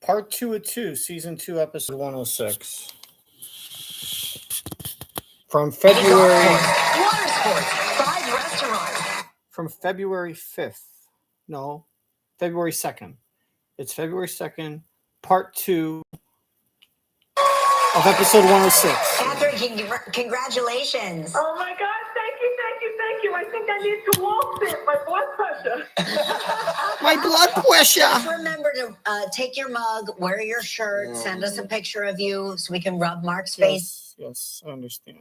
Part 2 of 2, Season 2, Episode 106. From February... Water sports, 5 restaurants. From February 5th. No, February 2nd. It's February 2nd, Part 2 of Episode 106. Catherine, congratulations. Oh my God, thank you. I think I need to walk it. My blood pressure. My blood pressure. Just remember to take your mug, wear your shirt, send us a picture of you so we can rub Mark's face. Yes, I understand.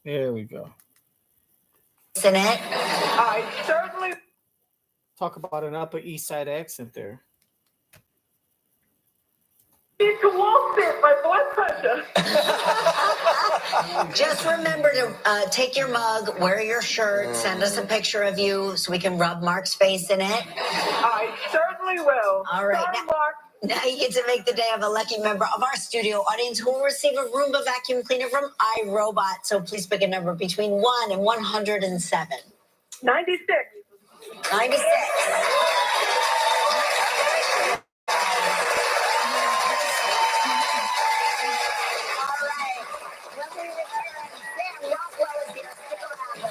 There we go. Isn't it? I certainly Talk about an Upper East Side accent there. need to walk it. My blood pressure. Just remember to take your mug, wear your shirt, send us a picture of you so we can rub Mark's face in it. I certainly will. All right. Sorry, Mark. Now you get to make the day of a lucky member of our studio audience who will receive a Roomba vacuum cleaner from iRobot. So please pick a number between 1 and 107. 96. 96. All right. When we return, Sam Rockwell is here. Stick around.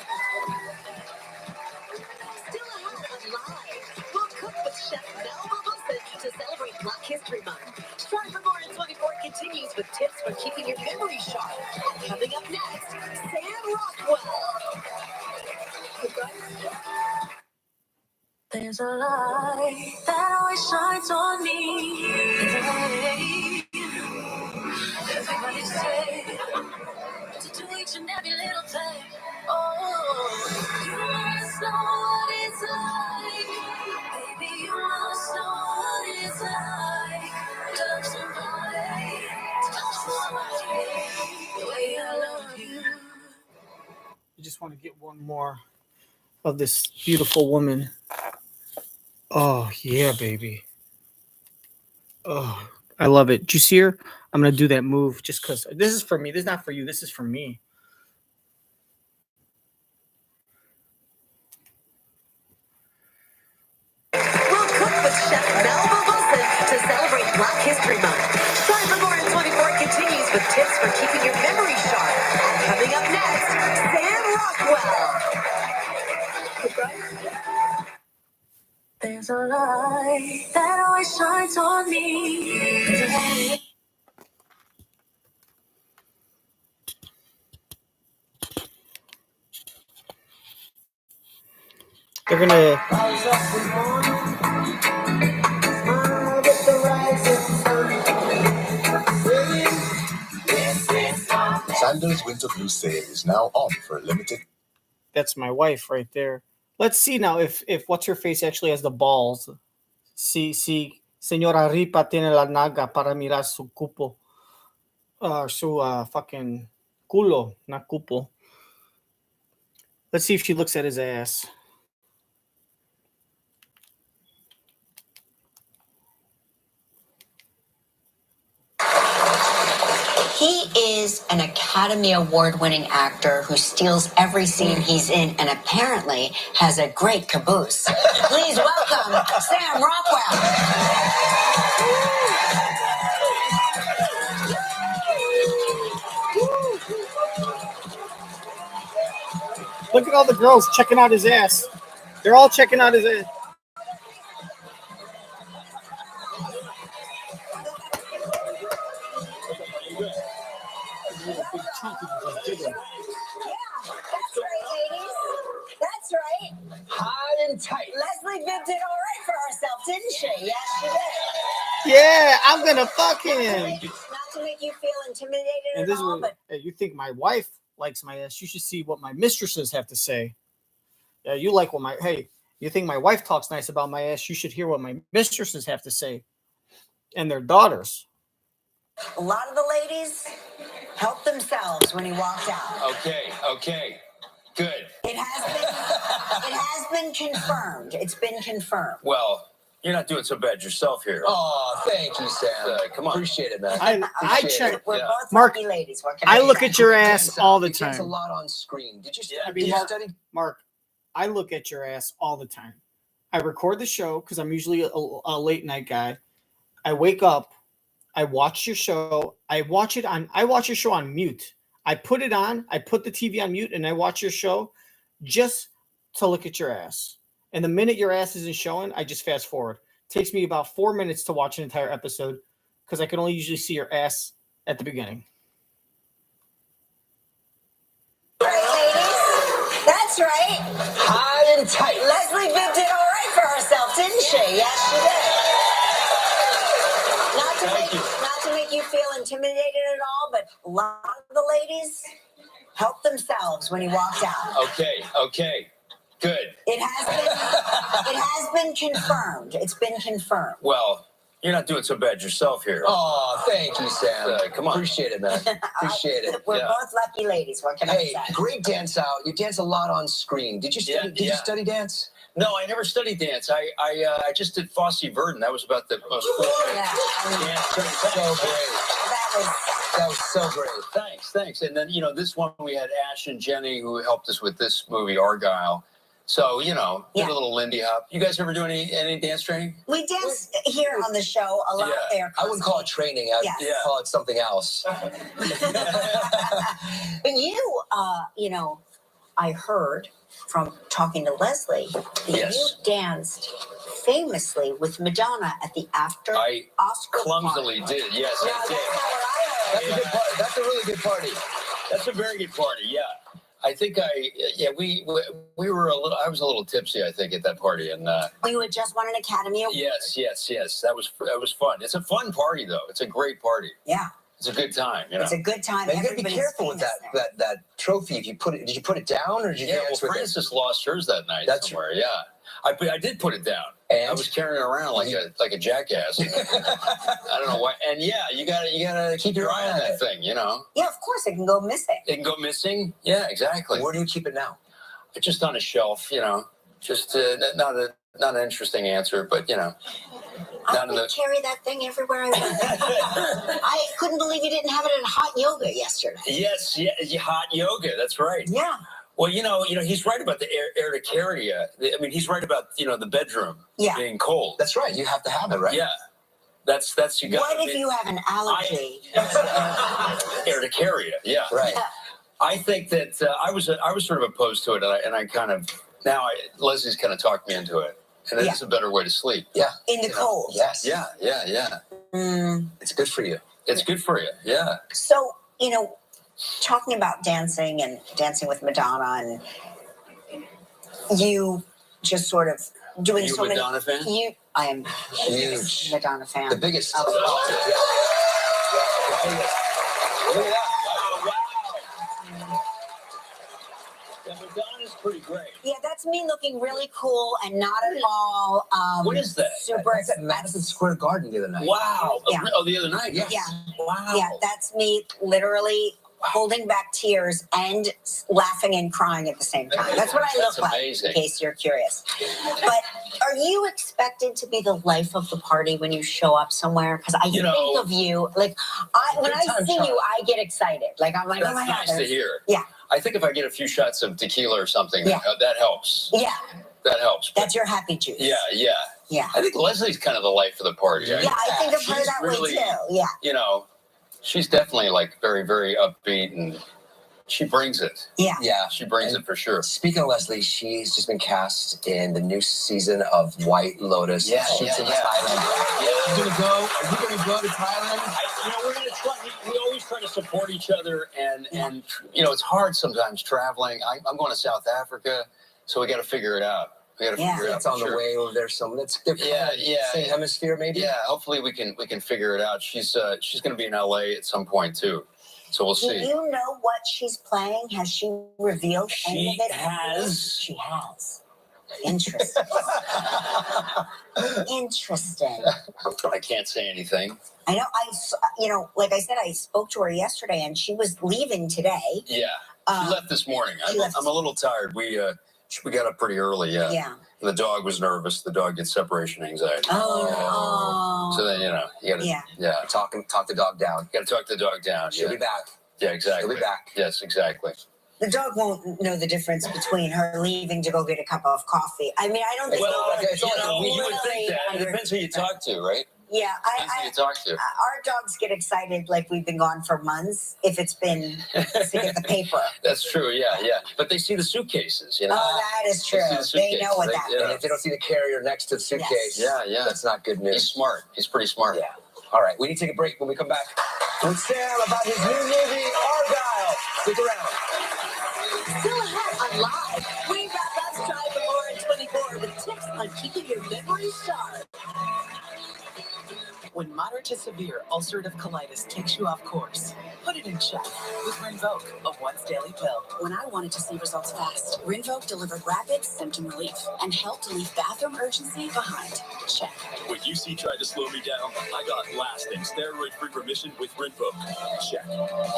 Still ahead of Live. We'll cook with Chef Melba Wilson to celebrate Black History Month. Try for More in 24 continues with tips for keeping your memory sharp. Coming up next, Sam Rockwell. There's a light that always shines on me. Everybody say to do each and every little thing. Oh, you must know what it's like. Baby, you must know what it's like. Touch somebody the way I love you. I just want to get one more of this beautiful woman. Oh, yeah, baby. Oh, I love it. Did you see her? I'm going to do that move just because this is for me. This is not for you. This is for me. We'll cook with Chef Melba Wilson to celebrate Black History Month. Try for More in 24 continues with tips for keeping your memory sharp. Coming up next, Sam Rockwell. There's a light that always shines on me. They're going to... Sandals Winter Blue sale is now on for a limited. That's my wife right there. Let's see now if what's her face actually has the balls. Si señora Ripa tiene la naga para mirar su cupo. Su fucking culo, not cupo. Let's see if she looks at his ass. He is an Academy Award-winning actor who steals every scene he's in and apparently has a great caboose. Please welcome Sam Rockwell. Look at all the girls checking out his ass. They're all checking out his ass. That's right, ladies. That's right. High and tight. Leslie Bibb did all right for herself, didn't she? Yes, she did. Yeah, I'm gonna fuck him. Not to make you feel intimidated And at this all, is but hey, you think my wife likes my ass? You should see what my mistresses have to say. Yeah, you like what my you think my wife talks nice about my ass? You should hear what my mistresses have to say, and their daughters. a lot of the ladies helped themselves when he walked out. Okay. Good. It has been confirmed. It's been confirmed. Well, you're not doing so bad yourself here. Oh, thank you, Sam. Come on. Appreciate it, man. I Appreciate check. it. We're Yeah. both Mark, lucky ladies. What can I I look say? at your ass all the He gets a time. lot on screen. Did you study? I mean, Did you Mark, study? Mark, I look at your ass all the time. I record the show because I'm usually a late night guy. I wake up, I watch your show. I watch your show on mute. I put it on, I put the TV on mute, and I watch your show just to look at your ass. And the minute your ass isn't showing, I just fast forward. It takes me about 4 minutes to watch an entire episode because I can only usually see your ass at the beginning. All right, ladies. That's right. High and tight. Leslie Bibb did all right for herself, didn't she? Yes, she did. Not to make you feel intimidated at all, but a lot of the ladies helped themselves when he walked out. Okay. Good. It has been confirmed. It's been confirmed. Well, you're not doing so bad yourself here. Oh, thank you, Sam. Come on. Appreciate it, man. Appreciate it. We're Yeah. both lucky ladies. What can I Hey, say? great dance out. You dance a lot on screen. Did you study? Did you study dance? No, I never studied dance. I just did Fosse Verdon. That was about the most Yeah, dance. So great. That was so great. Thanks. And then, this one we had Ash and Jenny who helped us with this movie, Argylle. So, did a little Lindy Hop. You guys ever do any dance training? we dance here on the show a lot there. I wouldn't call it training. I'd Yes. call it something else. But you, I heard from talking to Leslie that Yes. you danced famously with Madonna at the after I Oscar clumsily party. did. Yes, Now, I that's did. not what I That's heard. a good party. That's a really good party. That's a very good party. Yeah. I think we were I was a little tipsy, I think, at that party. And You had just won an Academy Award. yes. That was fun. It's a fun party, though. It's a great party. Yeah, It's a good time. it's a good time. Man, you gotta be Everybody's careful with famous there. that trophy. If you put it, did you put it down or did you Yeah, well, dance with it? Francis lost hers that night That's somewhere. Yeah, I did put it down. And? I was carrying it around like a jackass. I don't know why. And yeah, you gotta keep your eye on that thing. Yeah, of course, it can go missing. It can go missing. Yeah, exactly. Where do you keep it now? Just on a shelf. Just not an interesting answer, but I Not in would the- carry that thing everywhere I went. I couldn't believe you didn't have it in hot yoga yesterday. yes, hot yoga. That's right. Yeah. Well, he's right about the urticaria. I mean, he's right about the bedroom Yeah. being cold. That's right. You have to have it, right? Yeah, that's you got. What if you have an allergy? Urticaria? Yeah, Right. I think that I was sort of opposed to it, and I kind of Leslie's kind of talked me into it, and it is a better way to sleep. Yeah. In the cold. Yes. Yeah. It's good for you. It's good for you. Yeah. So, talking about dancing and dancing with Madonna, and you just sort of doing Are you so a Madonna fan? I am a Huge. Madonna fan. The biggest. Oh. Yeah. The biggest. Look at that. Wow. Yeah, Madonna's pretty great. Yeah, that's me looking really cool and not at all. What is that? Super. That's at Madison Square Garden the other night. Wow. Yeah. Oh, the other night. Yes. Yeah. Wow. Yeah, that's me literally holding back tears and laughing and crying at the same time. That's what I That's look amazing. like, in case you're curious. But are you expected to be the life of the party when you show up somewhere? Because I think of you, like, when I Good time, see you, Charlie. I get excited. Like, I'm like, That's oh my God. nice to hear. Yeah. I think if I get a few shots of tequila or something, Yeah. that helps. Yeah, That helps. But that's your happy juice. yeah. Yeah. I think Leslie's kind of the life of the party. Yeah, I think of her She's that really, way too. Yeah. She's definitely like very, very upbeat, and she brings it. Yeah. Yeah. She brings And it for sure. Speaking of Leslie, she's just been cast in the new season of White Lotus. Yeah, Shoots in yeah. Thailand. Yeah. You gonna go? Are you gonna go to Thailand? We're gonna try. We always try to support each other, and it's hard sometimes traveling. I'm going to South Africa, so we got to figure it out. We got to figure it out. It's on for the sure. way over there. That's different. Yeah. Same hemisphere, maybe. Yeah, hopefully we can figure it out. She's going to be in LA at some point too, so we'll Do see. you know what she's playing? Has she revealed any She of it? has. She has. Interesting. Interesting. I can't say anything. I know. Like I said, I spoke to her yesterday, and she was leaving today. Yeah, she left this morning. she left- I'm a little tired. We got up pretty early. Yeah. Yeah. And the dog was nervous. The dog gets separation anxiety. Oh. So then you got to Talk the dog down. got to talk the dog down. She'll Yeah. be back. Yeah, exactly. She'll be back. Yes, exactly. The dog won't know the difference between her leaving to go get a cup of coffee. I mean, I don't think you would think that. It depends who you talk to, right? Yeah, Depends who you talk to. our dogs get excited like we've been gone for months if it's been to get the paper. That's true, yeah. But they see the suitcases, you know. Oh, that is true. They know what that And means. if they don't see the carrier next to the suitcase, Yeah. that's not good news. He's smart. He's pretty smart. Yeah. All right, we need to take a break. When we come back, with Sam about his new movie, Argylle. Stick around. Still ahead on Live. We got Let's Try for More in 24 with tips on keeping your memory sharp. When moderate to severe ulcerative colitis takes you off course, put it in check with Rinvoq, a once-daily pill. When I wanted to see results fast, Rinvoq delivered rapid symptom relief and helped leave bathroom urgency behind. Check. When UC tried to slow me down, I got lasting steroid-free remission with Rinvoq. Check.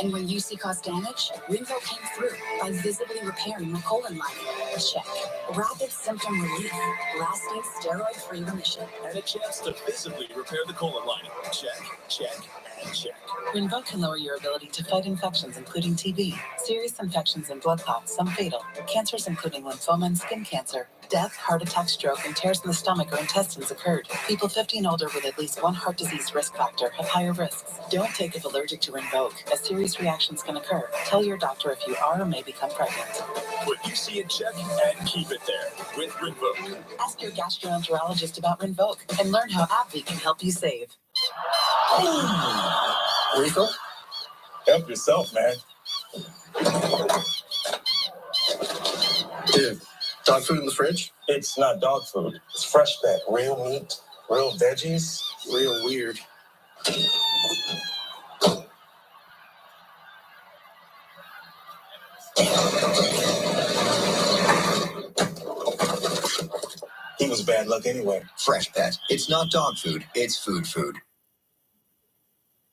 And when UC caused damage, Rinvoq came through by visibly repairing the colon lining. Check. Rapid symptom relief, lasting steroid-free remission. And a chance to visibly repair the colon lining. Check, and check. Rinvoq can lower your ability to fight infections, including TB, serious infections and blood clots, some fatal, cancers including lymphoma and skin cancer. Death, heart attack, stroke, and tears in the stomach or intestines occurred. People 50 and older with at least one heart disease risk factor have higher risks. Don't take if allergic to Rinvoq, as serious reactions can occur. Tell your doctor if you are or may become pregnant. Put UC in check and keep it there with Rinvoq. Ask your gastroenterologist about Rinvoq and learn how AbbVie can help you save. Refill? Help yourself, man. Dude, dog food in the fridge? It's not dog food. It's fresh pet. Real meat, real veggies, real weird. He was bad luck anyway. Fresh Pet. It's not dog food, it's food.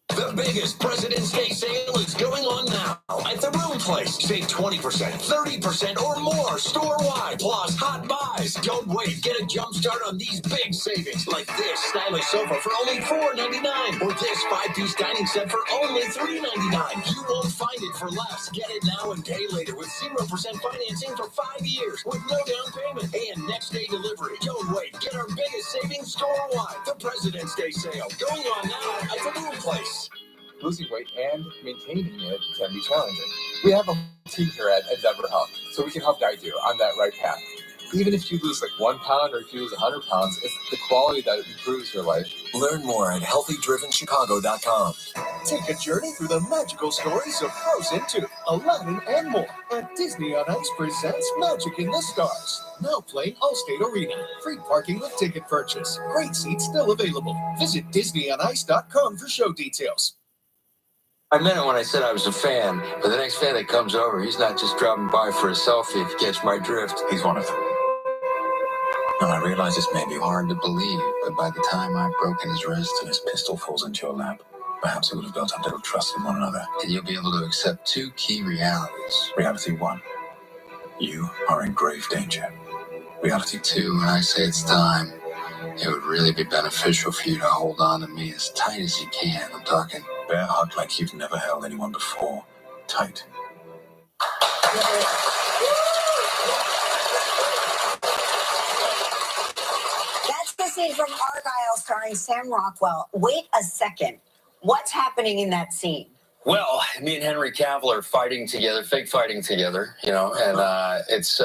The biggest President's Day sale is going on now at the Room Place. Save 20%, 30% or more store-wide, plus hot buys. Don't wait. Get a jump start on these big savings, like this stylish sofa for only $4.99, or this 5-piece dining set for only $3.99. You won't find it for less. Get it now and pay later with 0% financing for 5 years with no down payment and next-day delivery. Don't wait. Get our biggest savings store-wide. The President's Day sale going on now at the Room Place. Losing weight and maintaining it can be challenging. We have a team here at Endeavor Health, so we can help guide you on that right path. Even if you lose like 1 pound or if you lose 100 pounds, it's the quality that improves your life. Learn more at healthydrivenchicago.com. Take a journey through the magical stories of Frozen 2, Aladdin, and more at Disney on Ice presents Magic in the Stars. Now playing Allstate Arena. Free parking with ticket purchase. Great seats still available. Visit DisneyOnIce.com for show details. I meant it when I said I was a fan, but the next fan that comes over, he's not just dropping by for a selfie, if you catch my drift. He's one of them. Now, I realize this may be hard to believe, but by the time I've broken his wrist and his pistol falls into your lap, perhaps we would have built up little trust in one another. And you'll be able to accept 2 key realities. Reality 1, you are in grave danger. Reality 2, when I say it's time, it would really be beneficial for you to hold on to me as tight as you can. I'm talking bear hug like you've never held anyone before. Tight. That's the scene from Argylle starring Sam Rockwell. Wait a second. What's happening in that scene? Well, me and Henry Cavill are fighting together, fake fighting together, you know, and it's,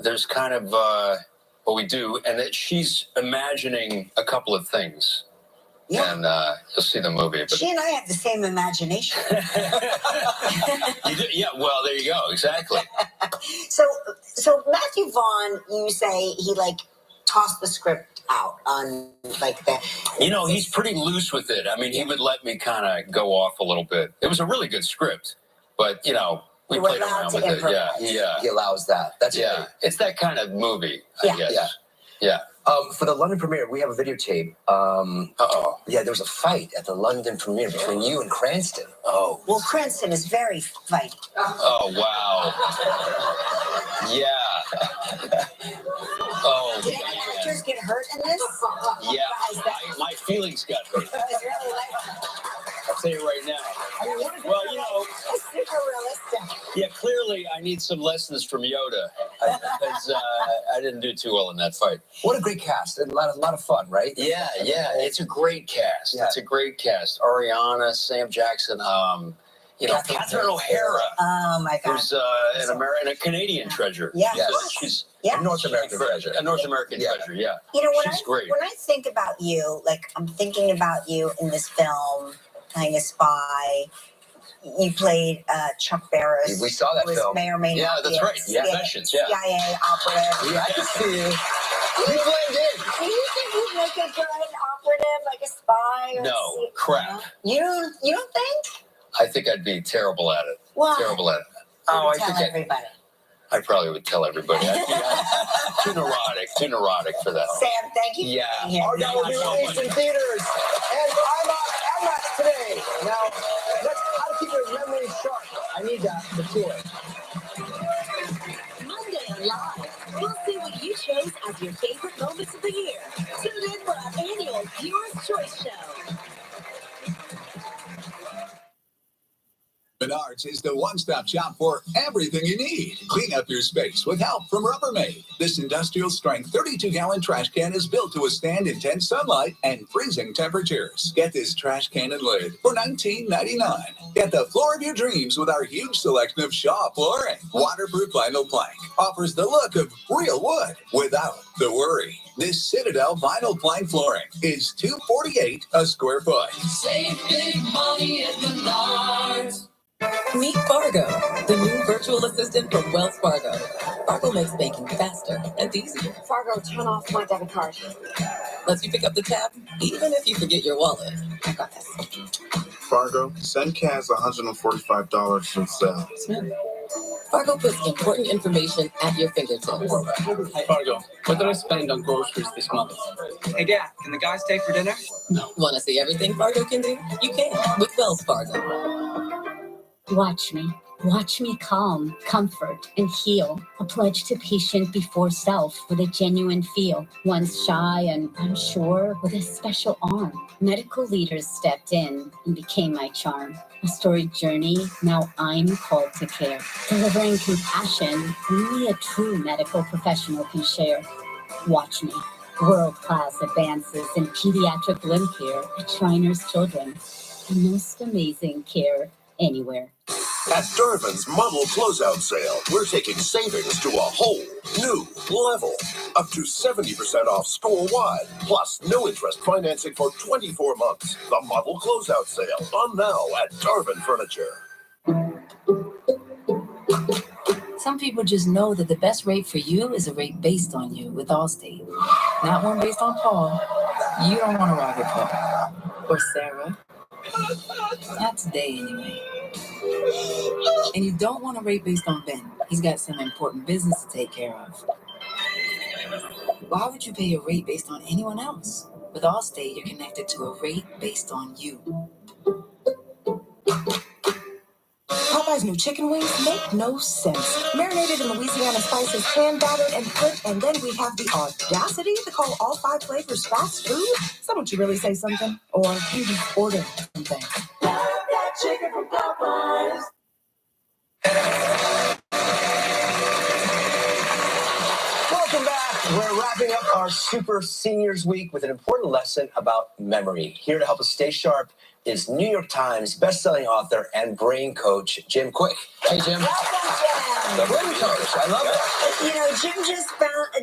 there's kind of what we do, and that she's imagining a couple of things. Yeah. And you'll see the movie. But She and I have the same imagination. you do, yeah, well, there you go, exactly. So Matthew Vaughn, you say he like tossed the script out on like that. You know, he's pretty loose with it. I mean, he would let me kind of go off a little bit. It was a really good script, but you know, we played around with it. Yeah. He allows that. That's yeah. It's that kind of movie, Yeah. I guess. Yeah. For the London premiere, we have a videotape. Yeah, there was a fight at the London premiere between you and Cranston. Oh. Well, Cranston is very fighty. Oh, wow. Yeah. Oh, Did any actors get hurt in this? yeah. My feelings got hurt. It was really like, I'll tell you right now. I mean, Well, you know, it's super realistic. yeah, clearly I need some lessons from Yoda. Because I didn't do too well in that fight. What a great cast. A lot of fun, right? Yeah. It's a great cast. Yeah. It's a great cast. Ariana, Sam Jackson, Catherine O'Hara. Oh my God. Who's a Canadian treasure. Yeah. Yes. She's A North American treasure. a North American treasure. Yeah. You know, she's great. When I think about you, like I'm thinking about you in this film, playing a spy. You played Chuck Barris. We saw that film. May or may not. That's right. CIA, CIA operative. Yeah, I can see you. You blend in. Do you think you'd make a good operative, like a spy? Or No, crap. You don't think? I think I'd be terrible at it. Why? Terrible at it. I think everybody. I probably would tell everybody. I'd be too neurotic for that. Sam, thank you. Yeah. Argylle will be released in theaters. And I'm not today. Now, how to keep your memory sharp. I need the tour. Monday on Live, we'll see what you chose as your favorite moments of the year. Tune in for our annual Viewers' Choice Show. Menards is the one-stop shop for everything you need. Clean up your space with help from Rubbermaid. This industrial-strength 32-gallon trash can is built to withstand intense sunlight and freezing temperatures. Get this trash can and lid for $19.99. Get the floor of your dreams with our huge selection of Shaw flooring. Waterproof vinyl plank offers the look of real wood without the worry. This Citadel vinyl plank flooring is $248 a square foot. Save big money at Menards. Meet Fargo, the new virtual assistant from Wells Fargo. Fargo makes banking faster and easier. Fargo, turn off my debit card. Lets you pick up the tab, even if you forget your wallet. I got this. Fargo, send Kaz $145 from Sal. Fargo puts important information at your fingertips. Hi, Fargo. What did I spend on groceries this month? Hey, Dad, can the guys stay for dinner? No. Want to see everything Fargo can do? You can with Wells Fargo. Watch me calm, comfort, and heal. A pledge to patient before self with a genuine feel. Once shy and unsure with a special arm. Medical leaders stepped in and became my charm. A storied journey, now I'm called to care. Delivering compassion only a true medical professional can share. Watch me. World-class advances in pediatric limb care at Shriners Children. The most amazing care anywhere. At Darvin's Model Closeout Sale, we're taking savings to a whole new level. Up to 70% off store-wide, plus no interest financing for 24 months. The Model Closeout Sale on now at Darvin Furniture. Some people just know that the best rate for you is a rate based on you with Allstate. Not one based on Paul. You don't want to ride with Paul. Or Sarah. Not today, anyway. And you don't want a rate based on Ben. He's got some important business to take care of. Why would you pay a rate based on anyone else? With Allstate, you're connected to a rate based on you. Popeye's new chicken wings make no sense. Marinated in Louisiana spices, hand battered and cooked, and then we have the audacity to call all 5 flavors fast food? So don't you really say something? Or you just order something? That chicken from Popeyes. Welcome back. We're wrapping up our Super Seniors Week with an important lesson about memory. Here to help us stay sharp is New York Times bestselling author and brain coach, Jim Kwik. Hey, Jim. Welcome, Jim. The brain coach. I love it. You know,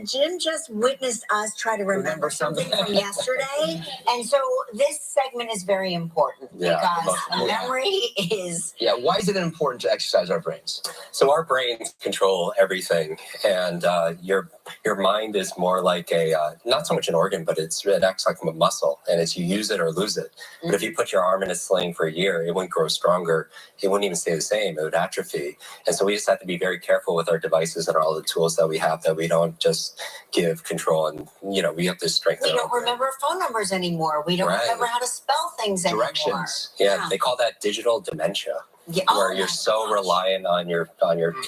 Jim just witnessed us try to remember something from yesterday. And so this segment is very important because memory is... Yeah, why is it important to exercise our brains? So our brains control everything, and your mind is more like a, not so much an organ, but it acts like a muscle, and it's you use it or lose it. Mm-hmm. But if you put your arm in a sling for a year, it wouldn't grow stronger. It wouldn't even stay the same. It would atrophy. And so we just have to be very careful with our devices and all the tools that we have, that we don't just give control, and, you know, we have to strengthen We don't remember phone numbers anymore. We don't remember how to spell things anymore. Directions. Yeah, they call that digital dementia. where you're so reliant on your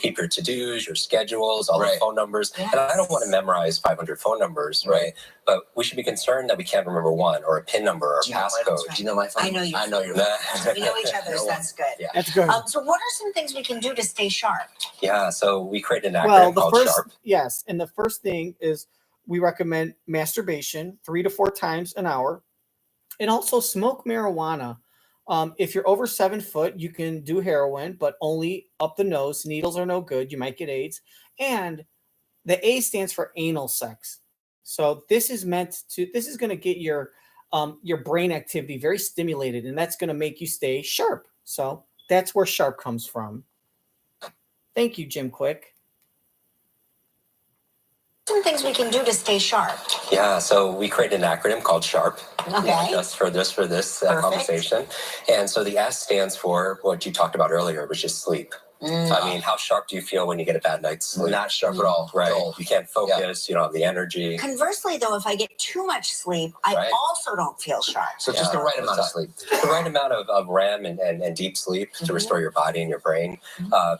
keep your to-dos, your schedules, all the phone numbers. Yes. And I don't want to memorize 500 phone numbers, right? But we should be concerned that we can't remember one, or a PIN number, or a passcode. Do you know my phone? I know you. I know your We know each other's. That's good. Yeah. That's good. So what are some things we can do to stay sharp? Yeah, so we created an Well, acronym the called first SHARP. yes, and the first thing is we recommend masturbation 3 to 4 times an hour, and also smoke marijuana. If you're over 7 foot, you can do heroin, but only up the nose. Needles are no good. You might get AIDS. And the A stands for anal sex. So this is going to get your brain activity very stimulated, and that's going to make you stay sharp. So that's where sharp comes from. Thank you, Jim Kwik. Some things we can do to stay sharp. Yeah, so we created an acronym called SHARP. Okay. Just for this conversation. And so the S stands for what you talked about earlier, which is sleep. I mean, how sharp do you feel when you get a bad night's sleep? Not sharp at all. Right. No. You can't focus. You don't have the energy. Conversely, though, if I get too much sleep, I also don't feel sharp. So just the right amount of sleep. The right amount of REM and deep sleep to restore your body and your brain.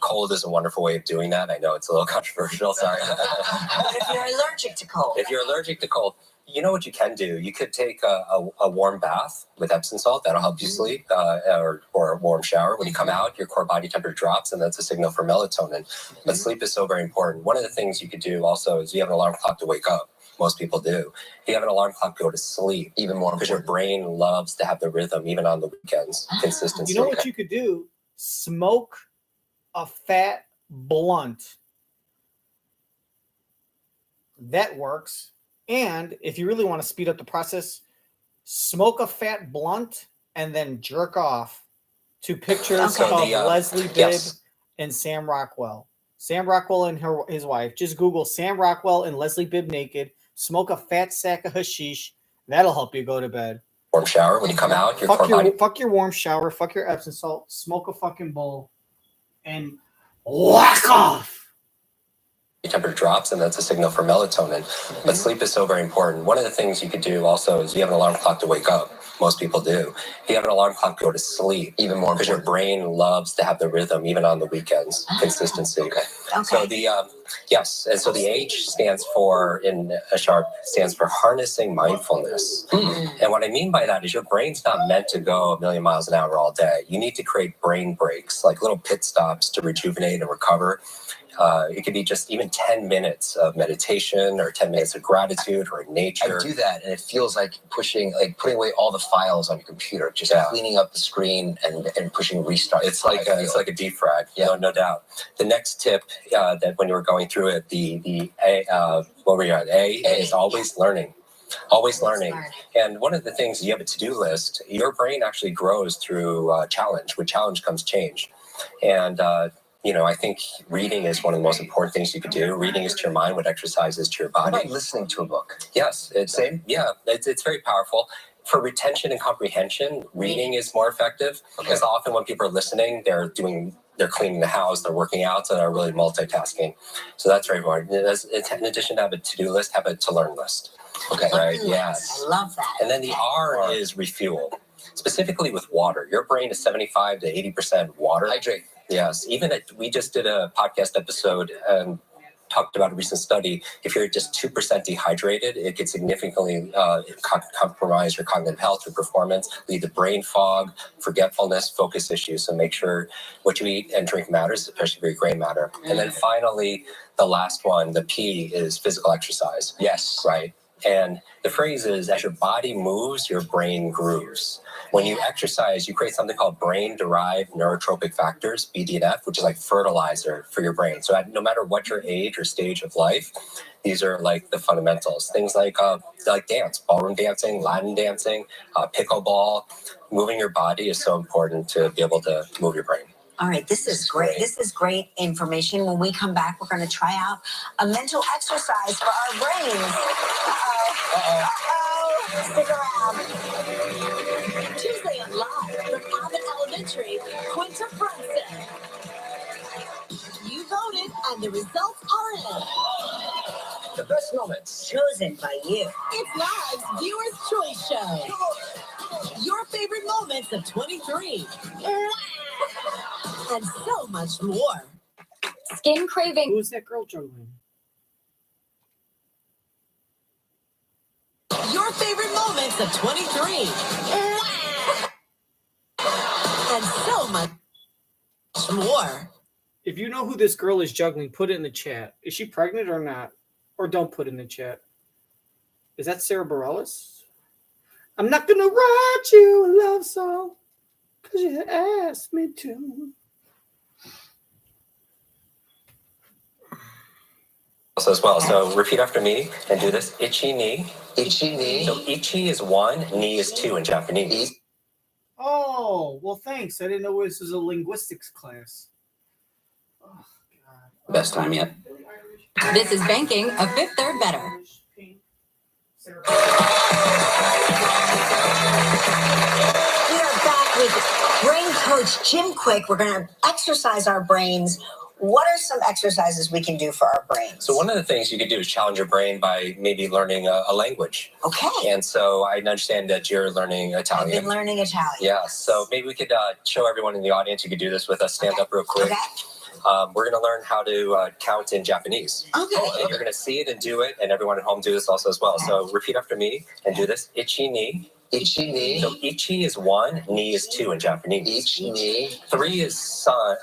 Cold is a wonderful way of doing that. I know it's a little controversial. Sorry. But if you're allergic to cold. If you're allergic to cold, you know what you can do? You could take a warm bath with Epsom salt. That'll help you sleep, or a warm shower. When you come out, your core body temperature drops, and that's a signal for melatonin. But sleep is so very important. One of the things you could do also is you have an alarm clock to wake up. Most people do. If you have an alarm clock, go to sleep. Even more because your brain loves to have the rhythm, even on the weekends. Consistency. You know what you could do? Smoke a fat blunt. That works. And if you really want to speed up the process, smoke a fat blunt and then jerk off to pictures of Leslie Bibb and Sam Rockwell. Sam Rockwell and his wife. Just Google Sam Rockwell and Leslie Bibb naked. Smoke a fat sack of hashish. That'll help you go to bed. Warm shower when you come out. Fuck your warm shower. Fuck your Epsom salt. Smoke a fucking bowl. And whack off. Your temperature drops, and that's a signal for melatonin. But sleep is so very important. One of the things you could do also is you have an alarm clock to wake up. Most people do. If you have an alarm clock, go to sleep. Even more because your brain loves to have the rhythm, even on the weekends. Consistency. So the and so the H stands for in a SHARP stands for harnessing mindfulness. And what I mean by that is your brain's not meant to go a million miles an hour all day. You need to create brain breaks, like little pit stops to rejuvenate and recover. It could be just even 10 minutes of meditation or 10 minutes of gratitude or in nature. I do that, and it feels like putting away all the files on your computer, just cleaning up the screen and pushing restart. It's like a defrag, no doubt. The next tip that when you were going through it, the what were you at? A is always learning. Always learning. And one of the things, you have a to-do list, your brain actually grows through challenge. With challenge comes change. And I think reading is one of the most important things you could do. Reading is to your mind what exercise is to your body. How about listening to a book? Yes. It's very powerful. For retention and comprehension, reading is more effective because often when people are listening, they're cleaning the house, they're working out, so they're really multitasking. So that's very important. In addition to have a to-do list, have a to-learn list. Okay. Right? Yes. I love that. And then the R is refuel. Specifically with water. Your brain is 75 to 80% water. Hydrate. Yes. We just did a podcast episode and talked about a recent study. If you're just 2% dehydrated, it could significantly compromise your cognitive health, your performance, lead to brain fog, forgetfulness, focus issues. So make sure what you eat and drink matters, especially for your gray matter. And then finally, the last one, the P, is physical exercise. Yes. Right. And the phrase is, as your body moves, your brain grooves. When you exercise, you create something called brain-derived neurotropic factors, BDNF, which is like fertilizer for your brain. So no matter what your age or stage of life, these are like the fundamentals. Things like dance, ballroom dancing, Latin dancing, pickleball. Moving your body is so important to be able to move your brain. All right, this is great. This is great information. When we come back, we're going to try out a mental exercise for our brains. Stick around. Tuesday on Live from Abbott Elementary, Quinta Brunson. You voted, and the results are in. The best moments. Chosen by you. It's Live's Viewer's Choice Show. Your favorite moments of 23. and so much more. Skin craving. Who's that girl juggling? Your favorite moments of 23. And so much more. If you know who this girl is juggling, put it in the chat. Is she pregnant or not? Or don't put it in the chat. Is that Sarah Bareilles? I'm not gonna write you a love song because you asked me to. Also as well. So repeat after me and do this. Ichi ni. Ichi ni. So ichi is 1, ni is 2 in Japanese. Oh, well, thanks. I didn't know this was a linguistics class. Oh, God. Best time yet. This is banking a fifth third better. We are back with brain coach Jim Kwik. We're going to exercise our brains. What are some exercises we can do for our brains? So one of the things you could do is challenge your brain by maybe learning a language. Okay. And so I understand that you're learning Italian. I've been learning Italian. Yeah. So maybe we could show everyone in the audience. You could do this with us. Stand up real quick. Okay. We're going to learn how to count in Japanese. Okay. And you're going to see it and do it, and everyone at home do this also as well. So repeat after me and do this. Ichi ni. Ichi ni. So ichi is 1, ni is 2 in Japanese. Ichi ni. 3 is san,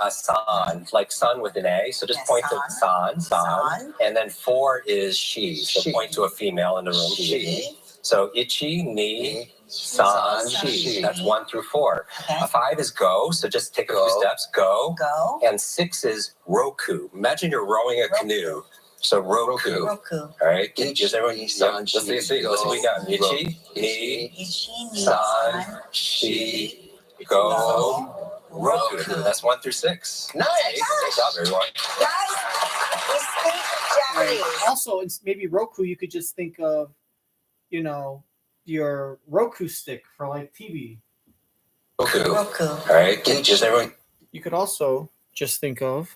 like sun with an A. So just point to san. And then 4 is she. So point to a female in the room. She. So ichi ni. San, shi. That's 1 through 4. Okay. 5 is go, so just take a few steps. Go. Go. And 6 is roku. Imagine you're rowing a canoe. So roku. Roku. All right. Does everyone? Let's see. Let's see. We got ichi, ni, Ichi, ni, san, shi, go, roku. That's 1 through 6. Nice. Great job, everyone. Guys, we speak Japanese. Also, it's maybe Roku, you could just think of, you know, your Roku stick for like TV. Roku. Roku. All right. Does everyone? You could also just think of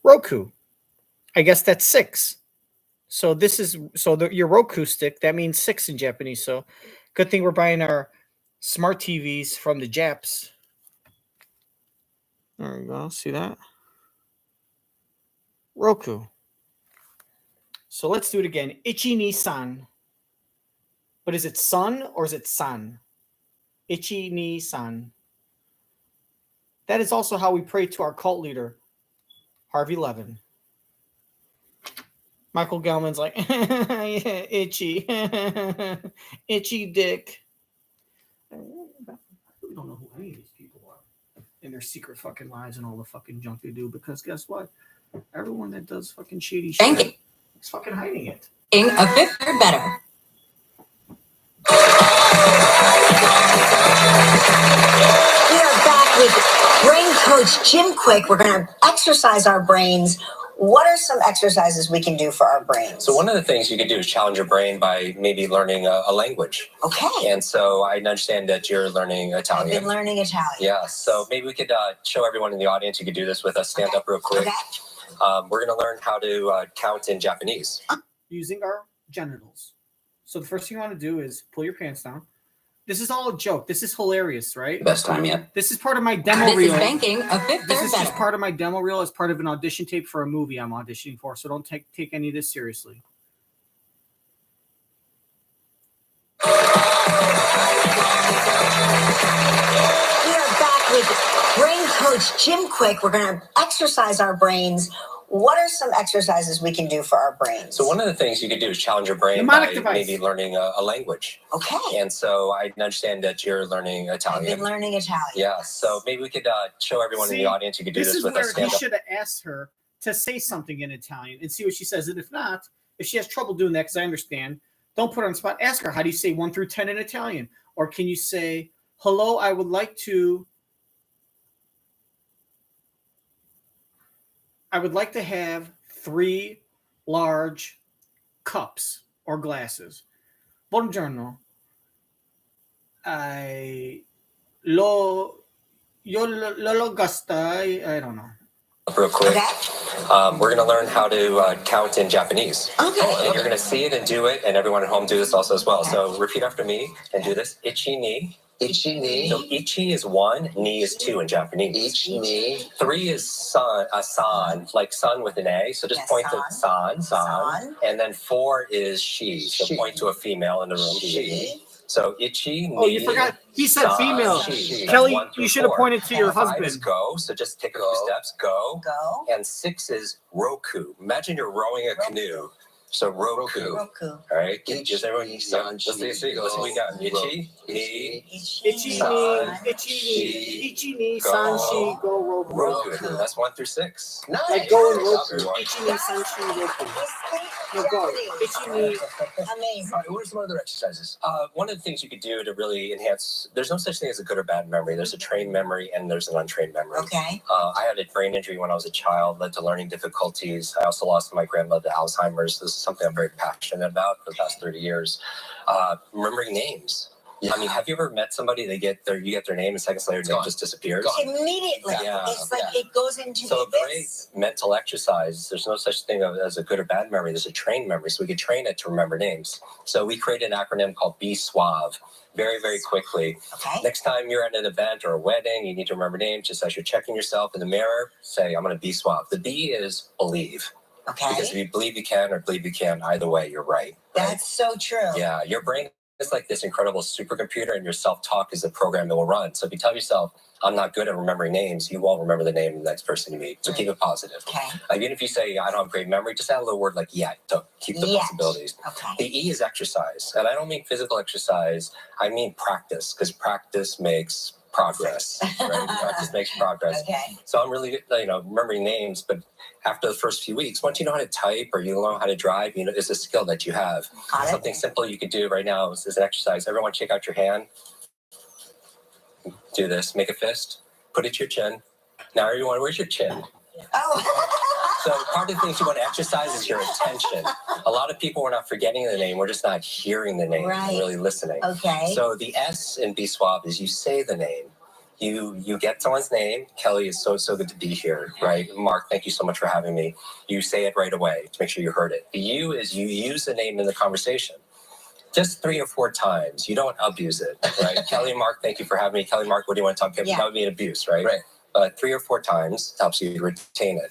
Roku. I guess that's 6. So this is your Roku stick. That means 6 in Japanese. So good thing we're buying our smart TVs from the Japs. There we go. See that? Roku. So let's do it again. Ichi ni san. But is it sun or is it san? Ichi ni san. That is also how we pray to our cult leader, Harvey Levin. Michael Gelman's like, yeah, itchy. Itchy dick. We don't know who any of these people are and their secret fucking lives and all the fucking junk they do, because guess what? Everyone that does fucking shady shit is fucking hiding it. A fifth third better. We are back with brain coach Jim Kwik. We're going to exercise our brains. What are some exercises we can do for our brains? So one of the things you could do is challenge your brain by maybe learning a language. Okay. And so I understand that you're learning Italian. I've been learning Italian. Yeah. So maybe we could show everyone in the audience. You could do this with us. Stand up real quick. Okay. We're going to learn how to count in Japanese. Using our genitals. So the first thing you want to do is pull your pants down. This is all a joke. This is hilarious, right? Best time yet. This is part of my demo This reel. is banking a fifth This third is better. just part of my demo reel as part of an audition tape for a movie I'm auditioning for. So don't take any of this seriously. We are back with brain coach Jim Kwik. We're going to exercise our brains. What are some exercises we can do for our brains? So one of the things you could do is challenge your brain Mnemonic by device. maybe learning a language. Okay. And so I understand that you're learning I've Italian. been learning Italian. Yeah. So maybe we could show everyone in the audience. You could do This this is with where us. he Stand up. should have asked her to say something in Italian and see what she says. And if not, if she has trouble doing that, because I understand, don't put her on the spot. Ask her, how do you say 1 through 10 in Italian? Or can you say, hello, I would like to have 3 large cups or glasses. Buongiorno. Lo gasta. I don't know. Real quick. Okay. We're going to learn how to count in Japanese. Okay. And you're going to see it and do it, and everyone at home do this also as well. So repeat after me and do this. Ichi ni. Ichi ni. So ichi is 1, ni is 2 in Japanese. Ichi ni. 3 is san, like sun with an A. So just point to san. And then 4 is she. So point to a female in the room. She. So ichi, ni. Oh, you forgot. He said san, female. she. Kelly, That's 1 through you should have 4. pointed to your 5 husband. is go. So just take a few steps. Go. Go. And 6 is roku. Imagine you're rowing a canoe. So roku. All right. Just everyone. Let's see what we got. Ichi, ni, Ichi ni, ichi ni, san shi, go roku. roku. That's 1 through 6. Nice. Like go and roku. Ichi ni, san shi, roku. No, go. Ichi ni. Amazing. All right, what are some other exercises? One of the things you could do to really enhance, there's no such thing as a good or bad memory. There's a trained memory and there's an untrained memory. Okay. I had a brain injury when I was a child, led to learning difficulties. I also lost my grandmother to Alzheimer's. This is something I'm very passionate about for the past 30 years. Remembering names. Yeah. I mean, have you ever met somebody, you get their name and seconds later, their name just disappears? Immediately. Yeah. It's like it goes into So a the great mental exercise, there's no such thing as a good or bad memory. There's a trained memory. So we could train it to remember names. So we created an acronym called Be Suave. Very, very quickly. Okay. Next time you're at an event or a wedding, you need to remember names. Just as you're checking yourself in the mirror, say, I'm going to be suave. The B is believe. Okay. Because if you believe you can or believe you can, either way, you're right. That's so true. Yeah, your brain is like this incredible supercomputer, and your self-talk is the program it will run. So if you tell yourself, I'm not good at remembering names, you won't remember the name of the next person you meet. So keep it positive. Okay. Even if you say, I don't have great memory, just add a little word like yet to keep the possibilities. Okay. The E is exercise. And I don't mean physical exercise, I mean practice, because practice makes progress. Right? Practice makes progress. Okay. So I'm really, remembering names, but after the first few weeks, once you know how to type or you know how to drive, it's a skill that you have. Something simple you could do right now is an exercise. Everyone check out your hand. Do this. Make a fist. Put it to your chin. Now everyone, where's your chin? Oh. So part of the things you want to exercise is your attention. A lot of people are not forgetting the name. We're just not hearing the name and really listening. Okay. So the S in Be Suave is you say the name. You get someone's name. Kelly, is so good to be here, right? Mark, thank you so much for having me. You say it right away to make sure you heard it. The U is you use the name in the conversation. Just 3 or 4 times. You don't abuse it, right? Kelly and Mark, thank you for having me. Kelly, Mark, what do you want to talk about? That would be an abuse, right? Right. 3 or 4 times helps you retain it.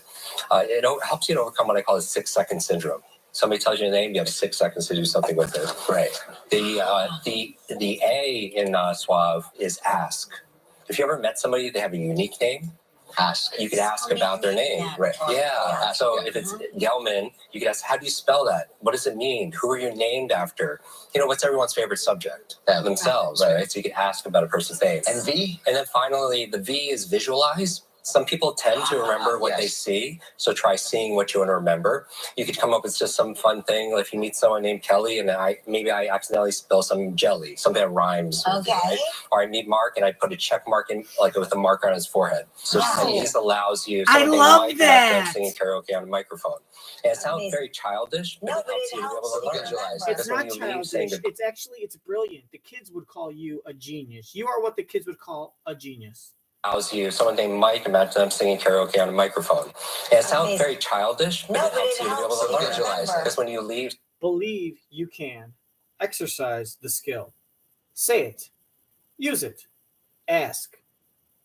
It helps you to overcome what I call the 6-second syndrome. Somebody tells you your name, you have 6 seconds to do something with it. Right. The A in Suave is ask. If you ever met somebody, they have a unique name, ask. You could ask about their name. Right. Yeah. So if it's Gelman, you could ask, how do you spell that? What does it mean? Who are you named after? What's everyone's favorite subject? Themselves, right? So you could ask about a person's name. And V? And then finally, the V is visualize. Some people tend to remember what they see, so try seeing what you want to remember. You could come up with just some fun thing. If you meet someone named Kelly and I accidentally spill some jelly, something that rhymes. Okay. Right? Or I meet Mark and I put a check mark in, with a marker on his forehead. So this allows you. I love that. Singing karaoke on a microphone. And it sounds very childish, but it helps you to be able to visualize. It's not childish. It's brilliant. The kids would call you a genius. You are what the kids would call a genius. You, someone named Mike, imagine them singing karaoke on a microphone. And it sounds very childish, but it helps you to be able to visualize. Because when you leave, believe you can. Exercise the skill. Say it. Use it. Ask.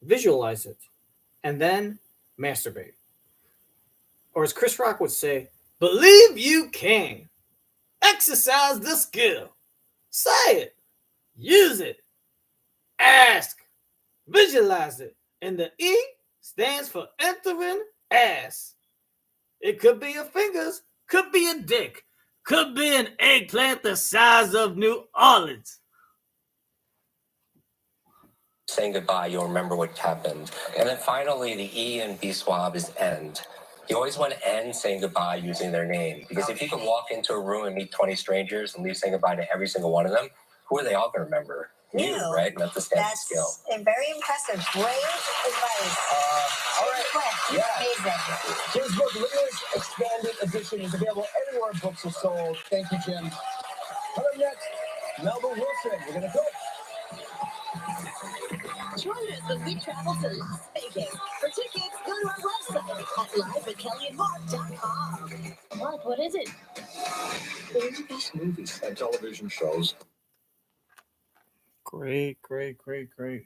Visualize it. And then masturbate. Or as Chris Rock would say, believe you can. Exercise the skill. Say it. Use it. Ask. Visualize it. And the E stands for entering ass. It could be your fingers, could be a dick, could be an eggplant the size of New Orleans. saying goodbye, you'll remember what happened. And then finally, the E in Be Suave is end. You always want to end saying goodbye using their name. Because if you could walk into a room and meet 20 strangers and leave saying goodbye to every single one of them, who are they all going to remember? You, right? And that's the standard skill. That's very impressive. Great advice. All right. Quick. Amazing. Jim's book, Limitless Expanded Edition, is available anywhere books are sold. Thank you, Jim. Coming up next, Melba Wilson. We're going to go. Join us as we travel to Las Vegas. For tickets, go to our website at liveatkellyandmark.com. What is it? These movies and television shows. Great, great, great, great.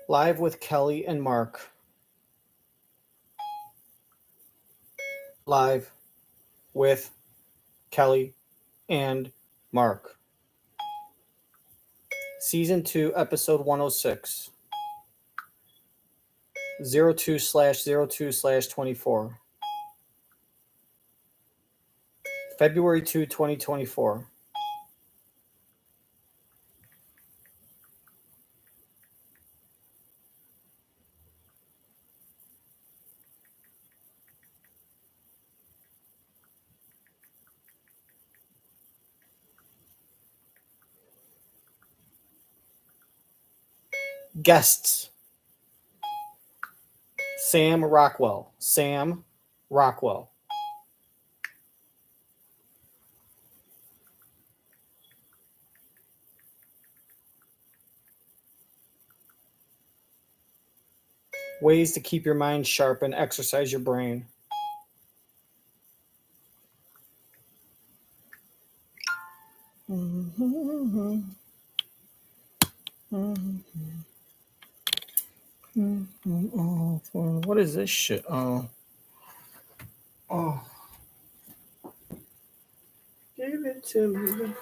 Live with Kelly and Mark. Live with Kelly and Mark. Season 2, episode 106. 02/02/24. February 2, 2024. Guests. Sam Rockwell. Sam Rockwell. Ways to keep your mind sharp and exercise your brain. What is this shit? Oh. Give it to me.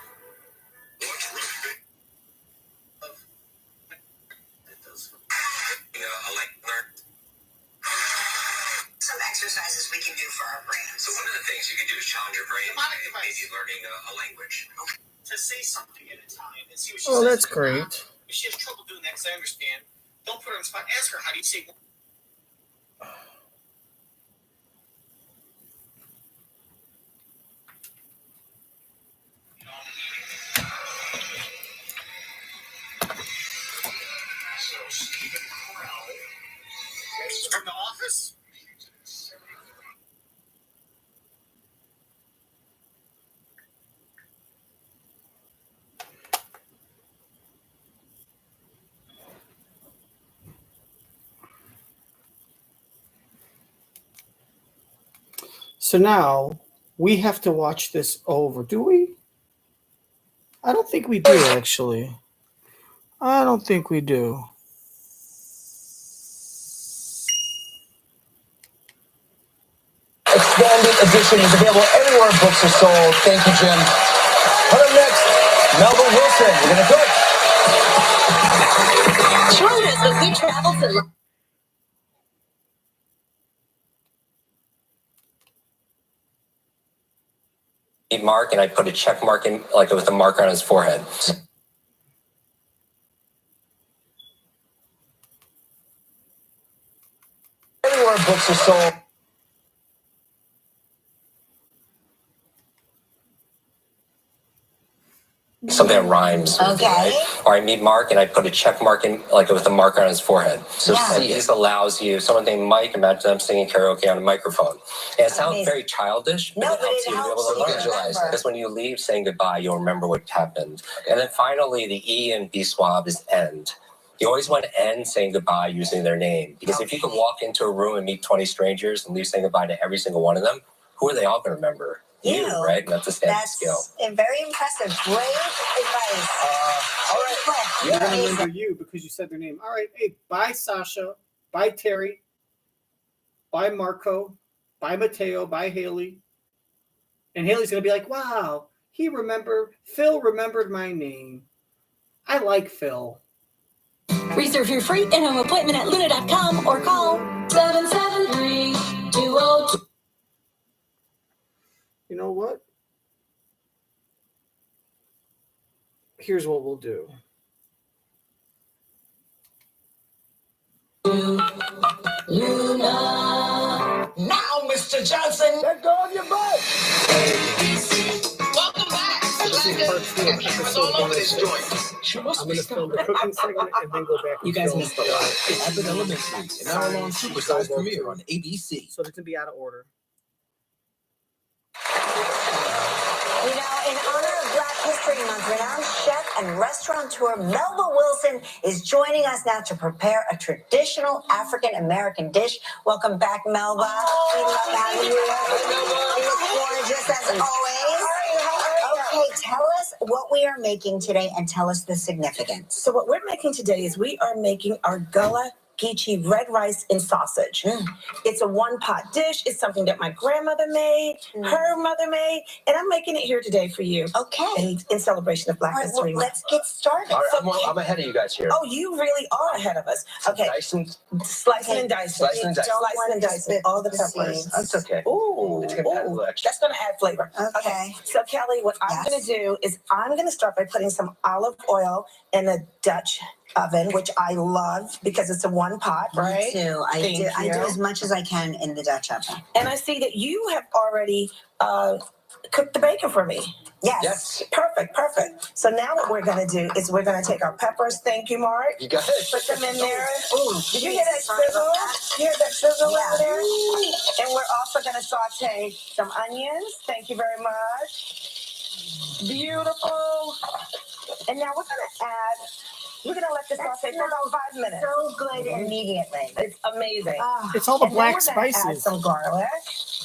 Some exercises we can do for our brains. So one of the things you can do is challenge your brain by maybe learning a language. To say something at a time and see what she Oh, says. that's great. If she has trouble doing that, because I understand, don't put her on the spot. Ask her, how do you say... So, Stephen Carell. From The Office? So now we have to watch this over. Do we? I don't think we do, actually. I don't think we do. Expanded edition is available everywhere books are sold. Thank you, Jim. Coming up next, Melba Wilson. We're going to cook. Join us as we travel to... Mark, and I put a check mark in, like with a marker on his forehead. Everywhere books are sold. Something that rhymes. Okay. Right? Or I meet Mark and I put a check mark in, like with a marker on his forehead. So this allows you, someone named Mike, imagine them singing karaoke on a microphone. And it sounds very childish, but it helps you to be able to visualize. Because when you leave saying goodbye, you'll remember what happened. And then finally, the E in B swab is end. You always want to end saying goodbye using their name. Because if you could walk into a room and meet 20 strangers and leave saying goodbye to every single one of them, who are they all going to remember? You, right? That's a standard skill. Very impressive. Great advice. All right. You're going to remember you because you said their name. All right. Hey, bye, Sasha. Bye, Terry. Bye, Marco. Bye, Mateo. Bye, Haley. And Haley's going to be like, wow, Phil remembered my name. I like Phil. Reserve your free in-home appointment at Luna.com or call 773-202. You know what? Here's what we'll do. Luna. Now, Mr. Johnson, let go of your butt. Welcome back. I'm going to film the cooking segment and then go back. You guys missed the lot. Abbott Elementary, an hour-long supersized premiere on ABC. So it's going to be out of order. You know, in honor of Black History Month, renowned chef and restaurateur Melba Wilson is joining us now to prepare a traditional African-American dish. Welcome back, Melba. We love having you. You look gorgeous as always. Okay, tell us what we are making today and tell us the significance. So what we're making today is we are making Argylle red rice and sausage. It's a one-pot dish. It's something that my grandmother made, her mother made, and I'm making it here today for you. Okay. In celebration of Black History Month. Let's get started. All right, I'm ahead of you guys here. Oh, you really are ahead of us. Okay. Slicing and dicing. Slicing and dicing. Slicing and dicing. All the peppers. That's okay. Ooh, It's gonna add a little extra. that's going to add flavor. Okay. So, Kelly, what I'm going to do is I'm going to start by putting some olive oil in a Dutch oven, which I love because it's a one pot, right? Me too. I Thank do you. as much as I can in the Dutch oven. And I see that you have already cooked the bacon for me. Yes. Perfect. So now what we're going to do is we're going to take our peppers. Thank you, Mark. You got it. Put them in there. Ooh, did you hear that sizzle? You hear that sizzle over there? And we're also going to saute some onions. Thank you very much. Beautiful. And now we're going to let this saute for about 5 minutes. So good immediately. It's amazing. It's all the And then black we're gonna add spices. some garlic.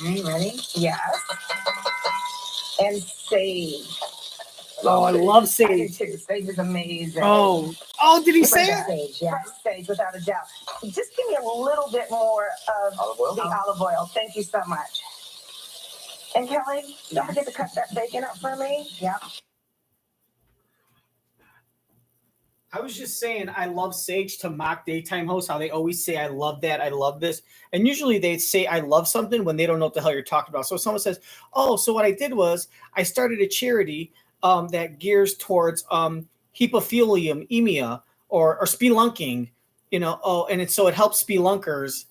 Are you ready? Yes. And sage. Oh, I love I do sage. too. Sage is amazing. Oh, did he say it? Sage, yeah. Fresh sage, without a doubt. Just give me a little bit more of Olive oil? the olive oil. Thank you so much. And Kelly, don't forget to cut that bacon up for me. Yep. I was just saying I love sage to mock daytime hosts, how they always say, I love that, I love this. And usually they say, I love something when they don't know what the hell you're talking about. So if someone says, so what I did was I started a charity that gears towards hepophilia or spelunking, and so it helps spelunkers,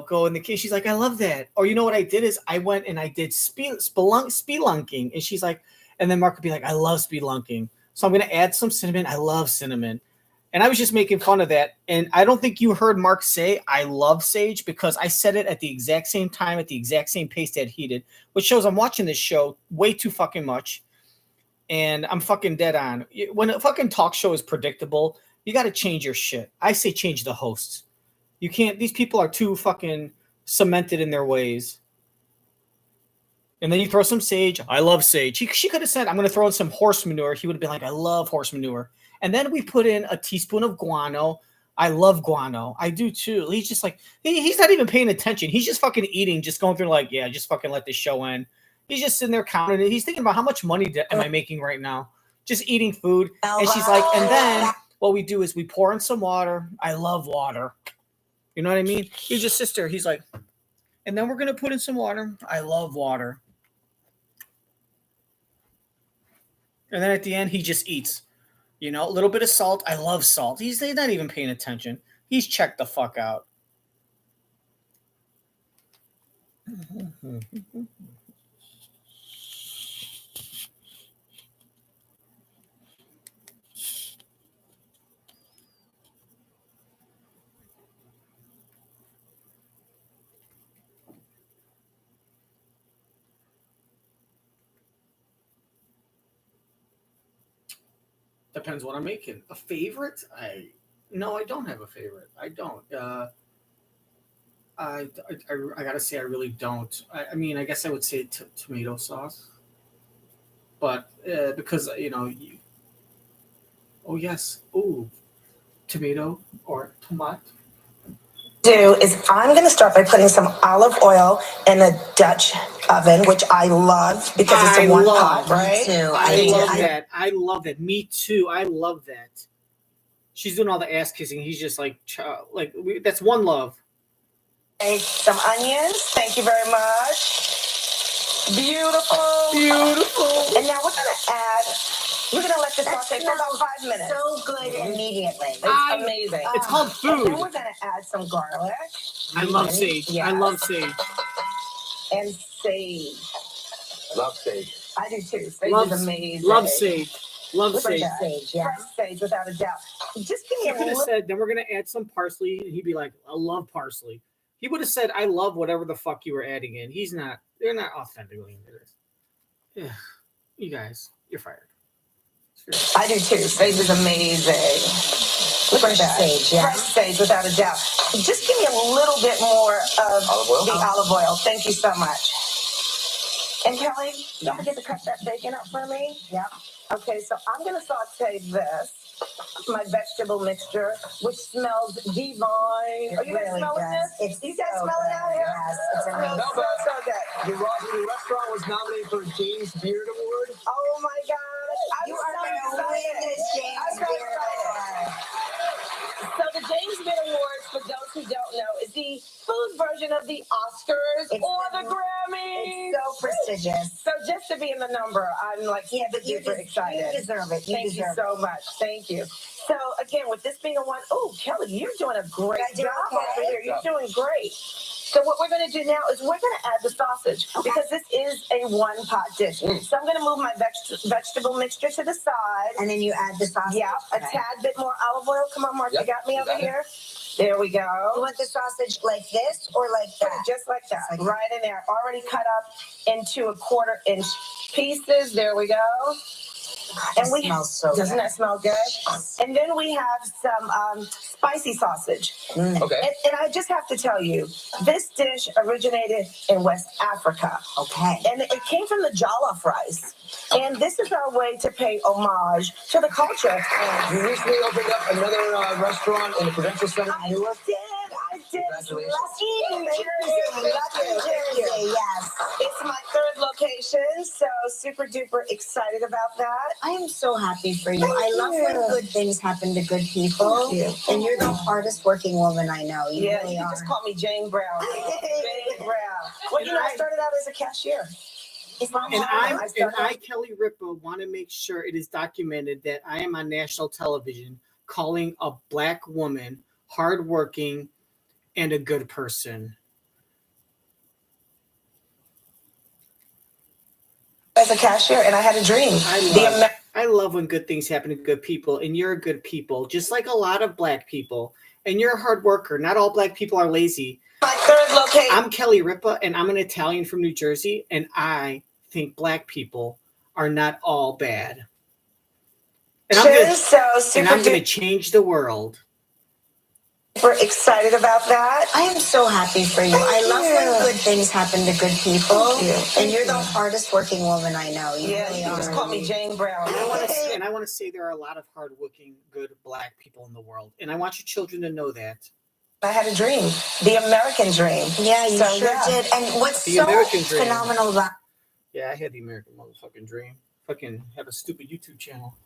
go in the case. She's like, I love that. Or you know what I did is I went and I did spelunking. And she's like, and then Mark would be like, I love spelunking. So I'm going to add some cinnamon. I love cinnamon. And I was just making fun of that. And I don't think you heard Mark say, I love sage, because I said it at the exact same time, at the exact same pace that he did, which shows I'm watching this show way too fucking much. And I'm fucking dead on. When a fucking talk show is predictable, you got to change your shit. I say change the hosts. You can't, these people are too fucking cemented in their ways. And then you throw some sage. I love sage. She could have said, I'm going to throw in some horse manure. He would have been like, I love horse manure. And then we put in a teaspoon of guano. I love guano. I do too. He's just like, he's not even paying attention. He's just fucking eating, just going through like, yeah, just fucking let this show in. He's just sitting there counting it. He's thinking about how much money am I making right now? Just eating food. And she's like, and then what we do is we pour in some water. I love water. You know what I mean? He just sits there. He's like, and then we're going to put in some water. I love water. And then at the end, he just eats, a little bit of salt. I love salt. He's not even paying attention. He's checked the fuck out. Depends what I'm making. A favorite? No, I don't have a favorite. I don't. I gotta say I really don't. I mean, I guess I would say tomato sauce, but because tomato or tomato. Do is I'm going to start by putting some olive oil in a Dutch oven, which I love because it's a one pot, right? Me too. I love that. Me too. I love that. She's doing all the ass kissing. He's just like that's one love. Okay, some onions. Thank you very much. Beautiful. And now we're going to let this saute for about 5 minutes. So good immediately. It's amazing. It's called food. And then we're going to add some garlic. I love sage. Yes. I love sage. And sage. Love sage. I do too. Sage is amazing. Love sage. Love sage. Sage, yeah. Fresh sage, without a doubt. Just give me He a could have little. said, then we're going to add some parsley. And he'd be like, I love parsley. He would have said, I love whatever the fuck you were adding in. They're not authentically into this. Yeah. You guys, you're fired. I do too. Sage is amazing. Look at that. Sage, yeah. Fresh sage, without a doubt. Just give me a little bit more of the olive oil. Thank you so much. And Kelly, don't forget to cut that bacon up for me. Yeah. Okay, so I'm going to saute this, my vegetable mixture, which smells divine. Are you guys smelling this? You guys smell it out here? Yes, it's amazing. So good. The restaurant was nominated for a James Beard Award. Oh my gosh. You are going to win this James Beard Award. So the James Beard Awards, for those who don't know, is the food version of the Oscars or the Grammys. It's so prestigious. So just to be in the number, I'm like, Yeah, but you super excited. You deserve it. Thank you so much. Thank you. So again, with this being a one, oh, Kelly, you're doing a great job over here. You're doing great. So what we're going to do now is we're going to add the sausage because this is a one-pot dish. So I'm going to move my vegetable mixture to the side. And then you add the sausage. Yeah, a tad bit more olive oil. Come on, Mark, you got me over here. There we go. You want the sausage like this or like that? Just like that. Right in there. Already cut up into 1/4 inch pieces. There we go. And we smells so doesn't good. that smell good? And then we have some spicy sausage. Okay. And I just have to tell you, this dish originated in West Africa. Okay. And it came from the jollof rice. And this is our way to pay homage to the culture. You recently opened up another restaurant in the Prudential Center in Newark. I did. Congratulations. Lucky New Jersey. Yes. It's my 3rd location, so super duper excited about that. I am so happy for you. I love when good things happen to good people. And you're the hardest working woman I know. You really you are. just call me Jane Brown. Jane Brown. Well, you know, I started out as a cashier. And I, Kelly Ripa, want to make sure it is documented that I am on national television calling a Black woman hardworking and a good person. As a cashier, and I had a dream. I love when good things happen to good people, and you're a good people, just like a lot of Black people. And you're a hard worker. Not all Black people are lazy. My 3rd location. I'm Kelly Ripa, and I'm an Italian from New Jersey, and I think Black people are not all bad. And I'm going to change the world. We're excited about that. I am so happy for you. I love when good things happen to good people. And you're the hardest working woman I know. You really you are. just call me Jane Brown. And I want to say there are a lot of hardworking, good Black people in the world. And I want your children to know that. I had a dream. The American dream. Yeah, you did. And what's The American dream. phenomenal about... Yeah, I had the American motherfucking dream. Fucking have a stupid YouTube channel.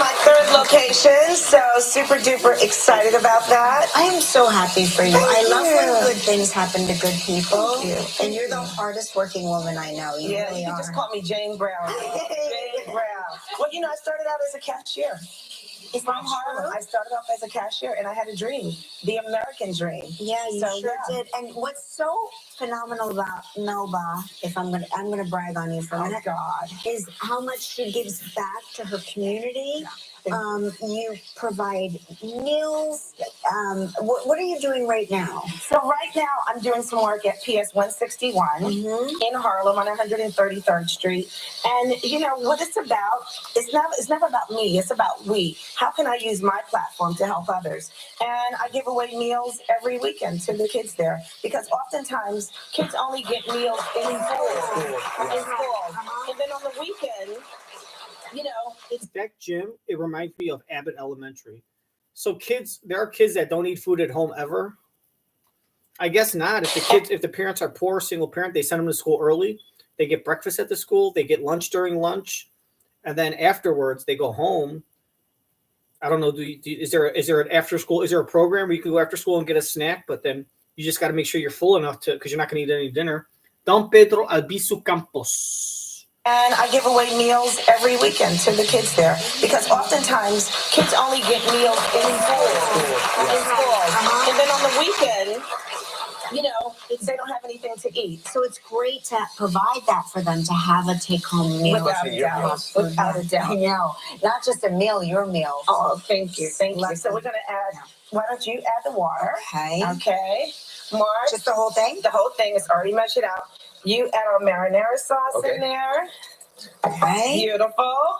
My 3rd location, so super duper excited about that. I am so happy for you. I love when good things happen to good people. And you're the hardest working woman I know. You really you are. just call me Jane Brown. Jane Brown. Well, you know, I started out as a cashier. From Harlem. I started off as a cashier, and I had a dream, the American dream. Yeah, you did. And what's so phenomenal about Melba, if I'm gonna brag on you for a minute, is how much she gives back to her community. You provide meals. What are you doing right now? So right now, I'm doing some work at PS 161 in Harlem on 133rd Street. And you know what it's about? It's never about me. It's about we. How can I use my platform to help others? And I give away meals every weekend to the kids there because oftentimes kids only get meals in school. And then on the weekend, you know, it's that gym. It reminds me of Abbott Elementary. So there are kids that don't eat food at home ever. I guess not. If the parents are poor, single parent, they send them to school early. They get breakfast at the school. They get lunch during lunch, and then afterwards they go home. I don't know. Is there an after school? Is there a program where you can go after school and get a snack? But then you just got to make sure you're full enough because you're not going to eat any dinner. Don Pedro Albizu Campos. And I give away meals every weekend to the kids there because oftentimes kids only get meals in school. And then on the weekend, you know, they don't have anything to eat. So it's great to provide that for them to have a take-home meal. Without a doubt. I know. Not just a meal, your meal. Oh, thank you. So we're going to add, why don't you add the water? Okay. Okay. Mark. Just the whole thing? The whole thing is already measured out. You add our marinara sauce in there. Okay. Beautiful.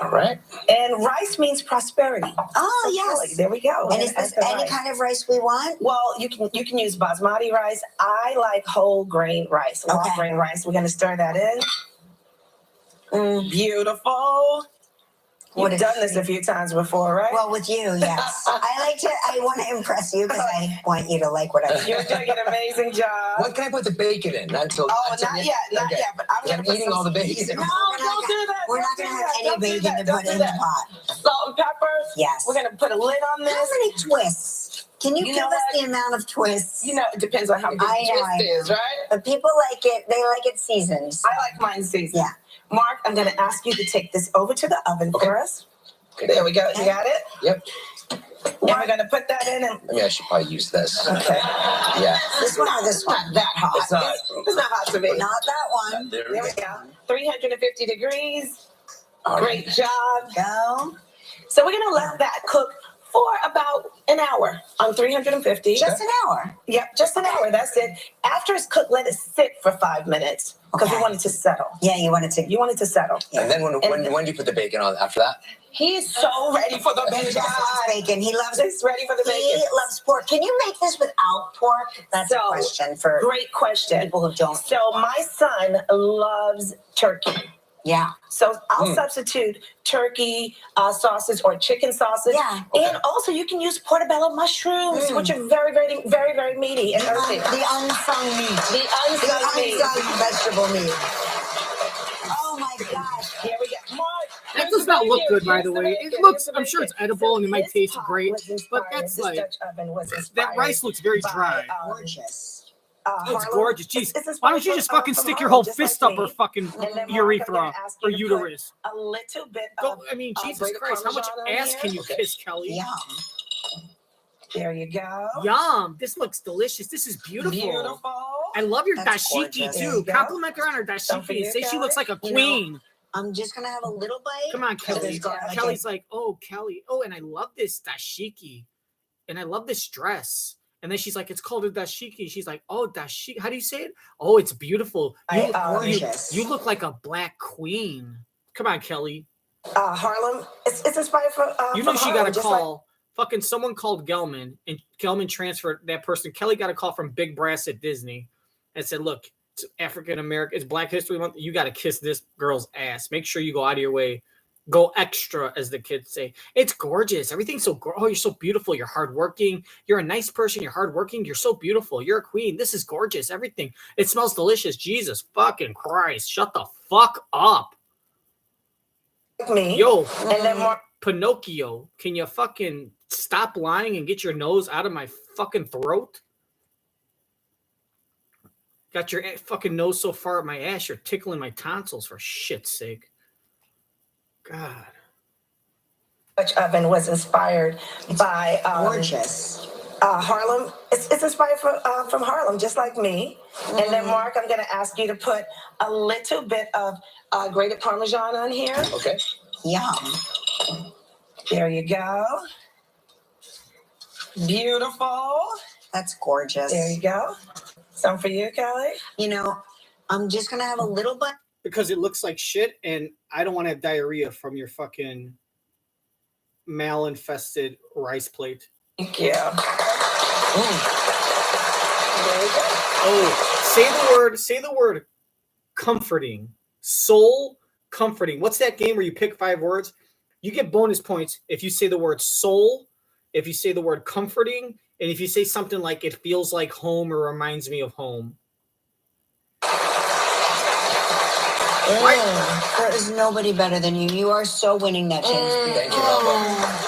All right. And rice means prosperity. Oh, So, yes. Kelly, there we go. And is this any kind of rice we want? Well, you can use basmati rice. I like whole grain rice, long grain rice. We're gonna stir that in. Beautiful. You've done this a few times before, right? Well, with you, yes. I want to impress you because I want you to like what I do. You're doing an amazing job. When can I put the bacon in? Not until. Not yet. But I'm eating all the bacon. No, don't do that. We're not going to have any bacon to put in the pot. Salt and pepper. Yes. We're going to put a lid on this. How many twists? Can you give us the amount of twists? You know, it depends on how big the twist is, right? But people like it. They like it seasoned. I like mine seasoned. Yeah. Mark, I'm going to ask you to take this over to the oven for us. There we go. You got it? Yep. And we're going to put that in. And I mean, I should probably use this. okay. Yeah. This one or this one? Not that hot. It's not. It's not hot to me. Not that one. There we go. 350 degrees. All Great right. job. Go. So we're going to let that cook for about an hour on 350. Just an hour? Yep, just an hour. That's it. After it's cooked, let it sit for 5 minutes because we want it to settle. Yeah, you want it to settle. And then when do you put the bacon on after that? He is so ready for the bacon. Bacon. He loves He's ready for the bacon. He loves pork. Can you make this without pork? That's a question for great question. People who don't. So my son loves turkey. Yeah. So I'll substitute turkey sauces or chicken sauces. Yeah. And also you can use portobello mushrooms, which are very, very, very, very meaty and earthy. The unsung meat. The unsung meat. Vegetable meat. Oh my gosh. Here we go. Mark, That does not look good, by the way. It looks, I'm sure it's edible and it might taste great, but that's like, that rice looks very dry. Gorgeous. It's gorgeous. Jeez, why don't you just fucking stick your whole fist up her fucking urethra or uterus? A little bit Go, I mean, Jesus Christ, how much ass can you kiss, Kelly? Yum. There you go. Yum. This looks delicious. This is beautiful. Beautiful. I love your That's dashiki gorgeous. too. Compliment her on her dashiki and say she looks like a queen. I'm just going to have a little bite. Come on, Kelly. Garlic. Kelly's like, oh, Kelly. Oh, and I love this dashiki. And I love this dress. And then she's like, it's called a dashiki. She's like, oh, dashiki. How do you say it? Oh, it's beautiful. You look like a black queen. Come on, Kelly. Harlem. It's inspired from You know from she Harlem, got a call. Fucking someone called Gelman, and Gelman transferred that person. Kelly got a call from Big Brass at Disney and said, look, it's African American, it's Black History Month. You got to kiss this girl's ass. Make sure you go out of your way. Go extra, as the kids say. It's gorgeous. Everything's so oh, you're so beautiful. You're hardworking. You're a nice person. You're hardworking. You're so beautiful. You're a queen. This is gorgeous. Everything. It smells delicious. Jesus fucking Christ. Shut the fuck up. Me. Yo, And then more. Pinocchio, can you fucking stop lying and get your nose out of my fucking throat? Got your fucking nose so far up my ass, you're tickling my tonsils, for shit's sake. God. Dutch oven was inspired by Gorgeous. Harlem. It's inspired from Harlem, just like me. And then Mark, I'm going to ask you to put a little bit of grated Parmesan on here. Okay. Yum. There you go. Beautiful. That's gorgeous. There you go. Some for you, Kelly. You know, I'm just going to have a little bite. Because it looks like shit, and I don't want to have diarrhea from your fucking mal-infested rice plate. Thank you. Oh, say the word comforting. Soul comforting. What's that game where you pick 5 words? You get bonus points if you say the word soul, if you say the word comforting, and if you say something like it feels like home or reminds me of home. There is nobody better than you. You are so winning that chance. Thank you, Melba.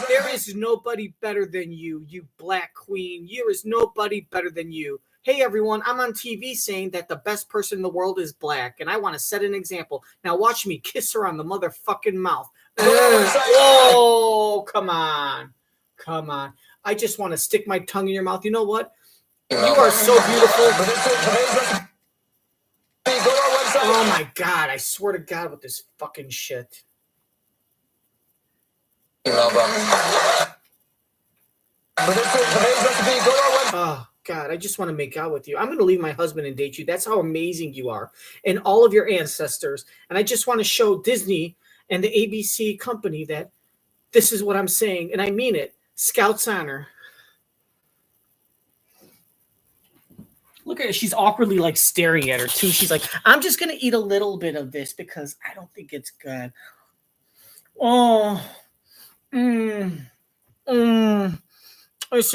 There is nobody better than you, you black queen. There is nobody better than you. Hey, everyone, I'm on TV saying that the best person in the world is black, and I want to set an example. Now watch me kiss her on the motherfucking mouth. Oh, come on. Come on. I just want to stick my tongue in your mouth. You know what? You are so beautiful. Oh, my God. I swear to God with this fucking shit. Melba. For today's recipe, go to our website. God, I just want to make out with you. I'm going to leave my husband and date you. That's how amazing you are and all of your ancestors. And I just want to show Disney and the ABC company that this is what I'm saying. And I mean it. Scout's honor. Look at her. She's awkwardly like staring at her too. She's like, I'm just going to eat a little bit of this because I don't think it's good. Oh, this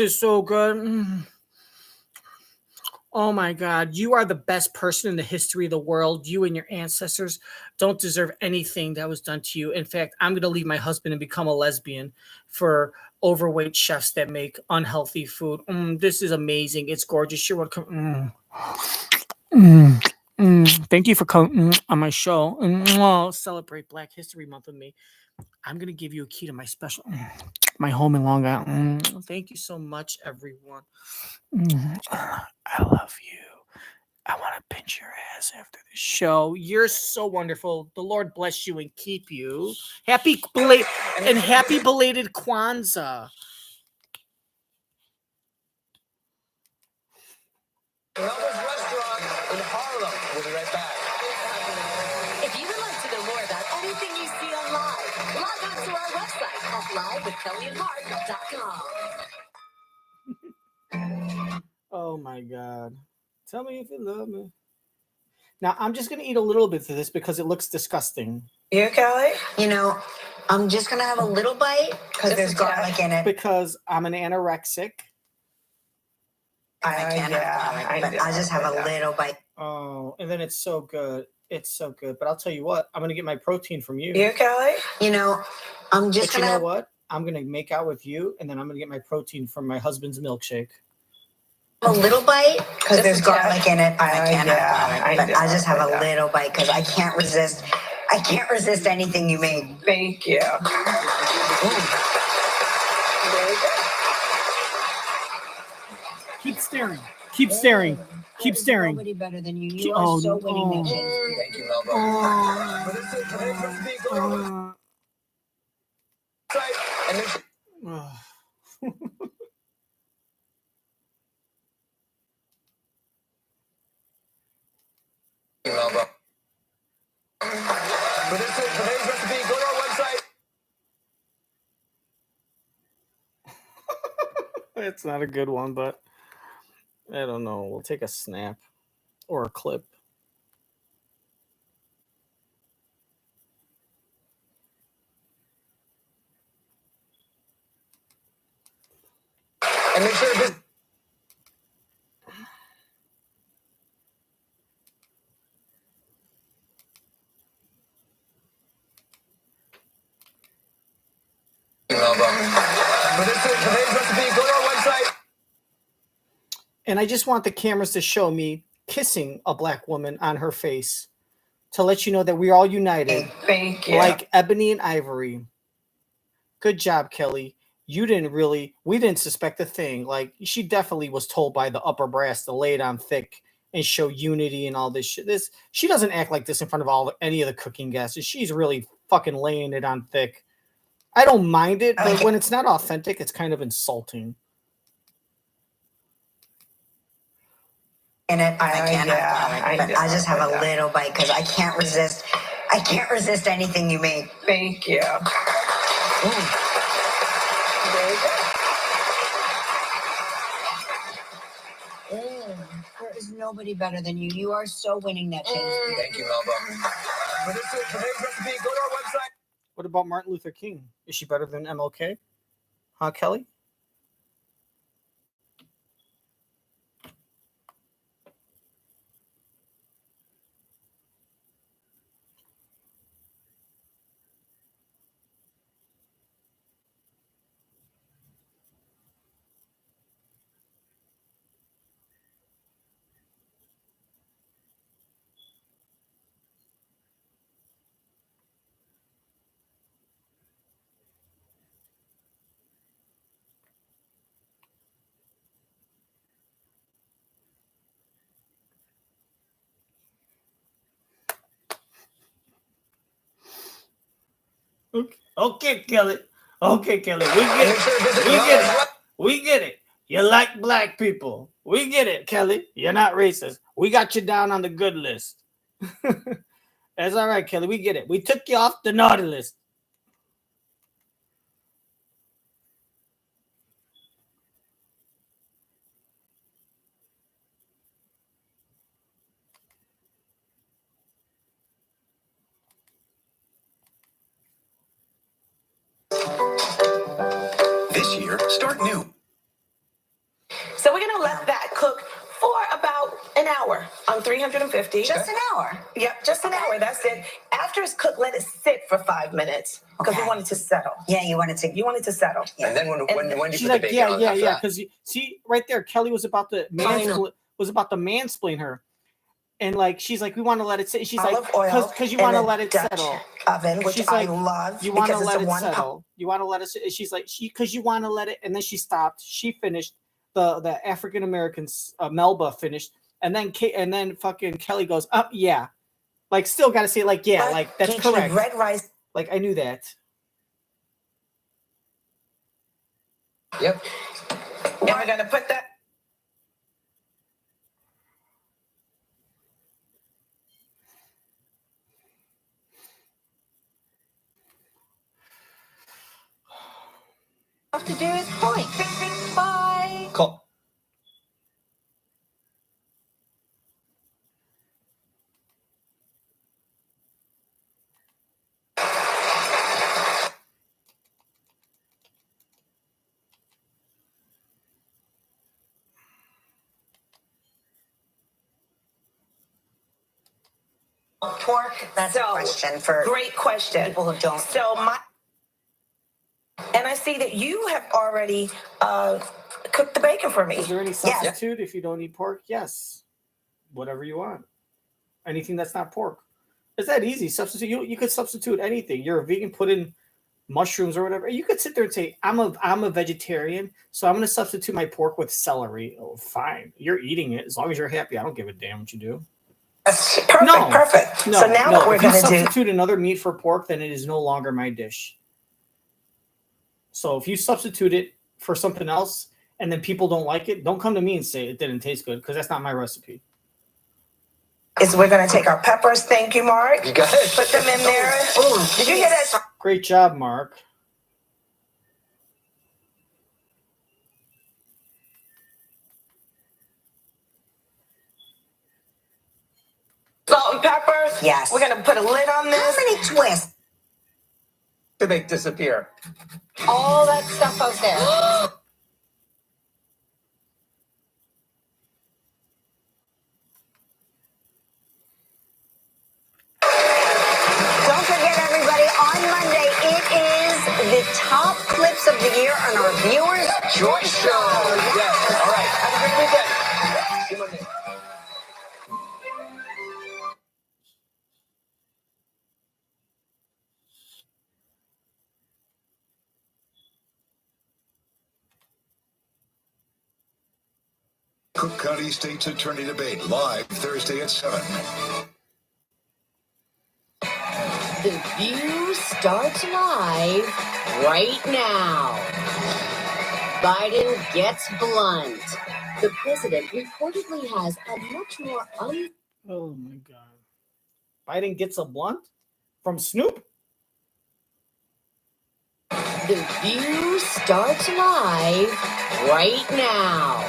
is so good. Oh my God, you are the best person in the history of the world. You and your ancestors don't deserve anything that was done to you. In fact, I'm going to leave my husband and become a lesbian for overweight chefs that make unhealthy food. This is amazing. It's gorgeous. You're welcome. Thank you for coming on my show. Celebrate Black History Month with me. I'm going to give you a key to my special, my home in Long Island. Thank you so much, everyone. I love you. I want to pinch your ass after the show. You're so wonderful. The Lord bless you and keep you. Happy belated Kwanzaa. Melba's Restaurant in Harlem. We'll be right back. If you would like to know more about anything you see online, log on to our website at livewithkellyandmark.com. Oh my God. Tell me if you love me. Now, I'm just going to eat a little bit of this because it looks disgusting. You, Kelly? You know, I'm just going to have a little bite because there's garlic in it. Because I'm an anorexic. I just have a little bite. Oh, and then it's so good. It's so good. But I'll tell you what, I'm going to get my protein from you. You, Kelly? You know, I'm just But going you know to... what? I'm going to make out with you, and then I'm going to get my protein from my husband's milkshake. A little bite because there's garlic in it. I just have a little bite because I can't resist. I can't resist anything you made. Thank you. Keep staring. Keep staring. Keep staring. Nobody better than you. You are so winning that chance. Thank you, Melba. Today's recipe, go to our website and make sure. Melba. Today's recipe, go to our website. It's not a good one, but I don't know. We'll take a snap or a clip. And make sure to today's recipe, go to our website. And I just want the cameras to show me kissing a black woman on her face to let you know that we're all united. Thank you. Like ebony and ivory. Good job, Kelly. We didn't suspect a thing. Like, she definitely was told by the upper brass to lay it on thick and show unity and all this shit. She doesn't act like this in front of any of the cooking guests. She's really fucking laying it on thick. I don't mind it, but when it's not authentic, it's kind of insulting. In it, I just have a little bite because I can't resist. I can't resist anything you made. Thank you. There is nobody better than you. You are so winning that chance. Thank you, Melba. Today's recipe, go to our website. What about Martin Luther King? Is she better than MLK? Huh, Kelly? Okay, Kelly. Okay, Kelly. We get it. We get it. You like black people. We get it, Kelly. You're not racist. We got you down on the good list. That's all right, Kelly. We get it. We took you off the naughty list. This year, start new. So we're gonna let that cook for about an hour on 350. Just an hour? Yep, just an hour. That's it. After it's cooked, let it sit for 5 minutes because we want it to settle. Yeah, you want it to settle. Yeah. And then when do you She's put like, the bacon yeah, on yeah, after yeah. that? Because see, right there, Kelly was about to mansplain her, and like she's like, we want to let it sit. She's Olive like, oil because you in want to a let it Dutch settle. oven, which She's I like, love you want to because let it's it a one settle. You want to let it. She's like, because you want to let it, and then she stopped. She finished. The African Americans, Melba finished, and then fucking Kelly goes, up, yeah, like still got to say like, yeah, like that's correct. Red rice. Like I knew that. Yep. And we're gonna put that. Have to do is point. Bye. Cool. Pork? That's a question for Great question. people who don't. So and I see that you have already cooked the bacon for me. Is there any substitute if you don't eat pork? Yes, whatever you want. Anything that's not pork. It's that easy. Substitute. You could substitute anything. You're a vegan. Put in mushrooms or whatever. You could sit there and say, I'm a vegetarian, so I'm going to substitute my pork with celery. Oh, fine. You're eating it as long as you're happy. I don't give a damn what you do. That's perfect. Perfect. No, So now what we're if you gonna do. substitute another meat for pork, then it is no longer my dish. So if you substitute it for something else and then people don't like it, don't come to me and say it didn't taste good because that's not my recipe. Is we're gonna take our peppers. Thank you, Mark. You got it. Put them in there. Oh, did you hear that? Great job, Mark. Salt and pepper. Yes. We're gonna put a lid on this. How many twists? To make disappear. All that stuff out there. Don't forget, everybody, on Monday, it is the top clips of the year on our viewers' choice show. Yes. All right. Have a great weekend. See you Monday. Cook County State's Attorney Debate, live Thursday at 7. The View starts live right now. Biden gets blunt. The president reportedly has a much more Oh my God. Biden gets a blunt from Snoop? The View starts live right now.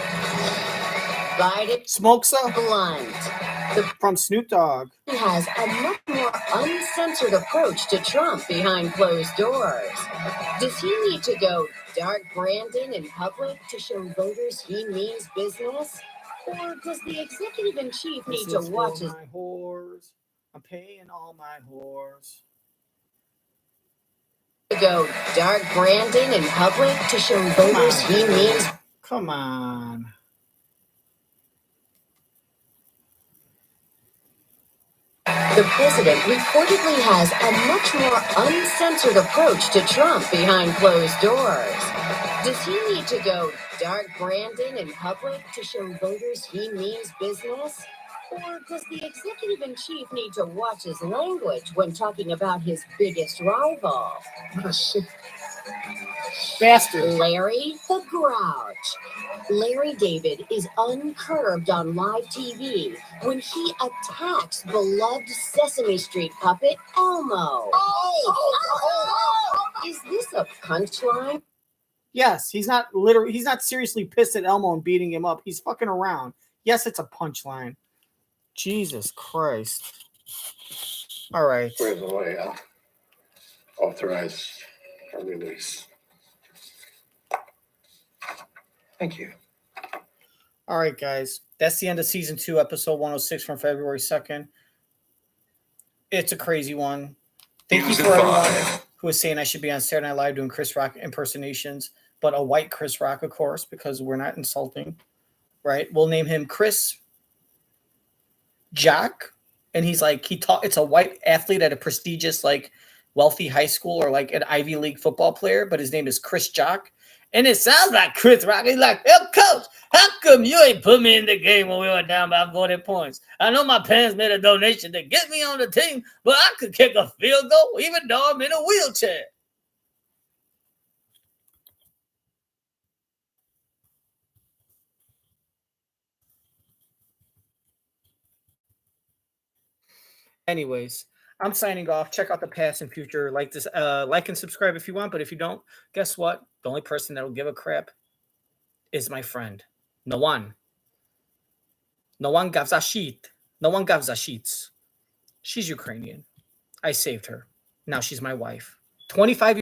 Biden smokes a blunt. From Snoop Dogg. He has a much more uncensored approach to Trump behind closed doors. Does he need to go dark Brandon in public to show voters he means business? Or does the executive in chief need to watch his my whores? I'm paying all my whores. To go dark Brandon in public to show voters he means? Come on. The president reportedly has a much more uncensored approach to Trump behind closed doors. Does he need to go dark Brandon in public to show voters he means business? Or does the executive in chief need to watch his language when talking about his biggest rival? Bastard. Larry the Grouch. Larry David is uncurbed on live TV when he attacks beloved Sesame Street puppet Elmo. Is this a punchline? Yes, he's not seriously pissed at Elmo and beating him up. He's fucking around. Yes, it's a punchline. Jesus Christ. All right. Where's the way out? Authorize our release. Thank you. All right, guys. That's the end of season 2, episode 106 from February 2nd. It's a crazy one. Thank you for everyone who was saying I should be on Saturday Night Live doing Chris Rock impersonations, but a white Chris Rock, of course, because we're not insulting, right? We'll name him Chris Jock, and he's like, it's a white athlete at a prestigious, like, wealthy high school or like an Ivy League football player, but his name is Chris Jock. And it sounds like Chris Rock. He's like, hey, coach, how come you ain't put me in the game when we were down by 40 points? I know my parents made a donation to get me on the team, but I could kick a field goal even though I'm in a wheelchair. Anyways, I'm signing off. Check out the past and future. Like this, like and subscribe if you want, but if you don't, guess what? The only person that will give a crap is my friend. No one. No one gives a shit. No one gives a shit. She's Ukrainian. I saved her. Now she's my wife. 25 years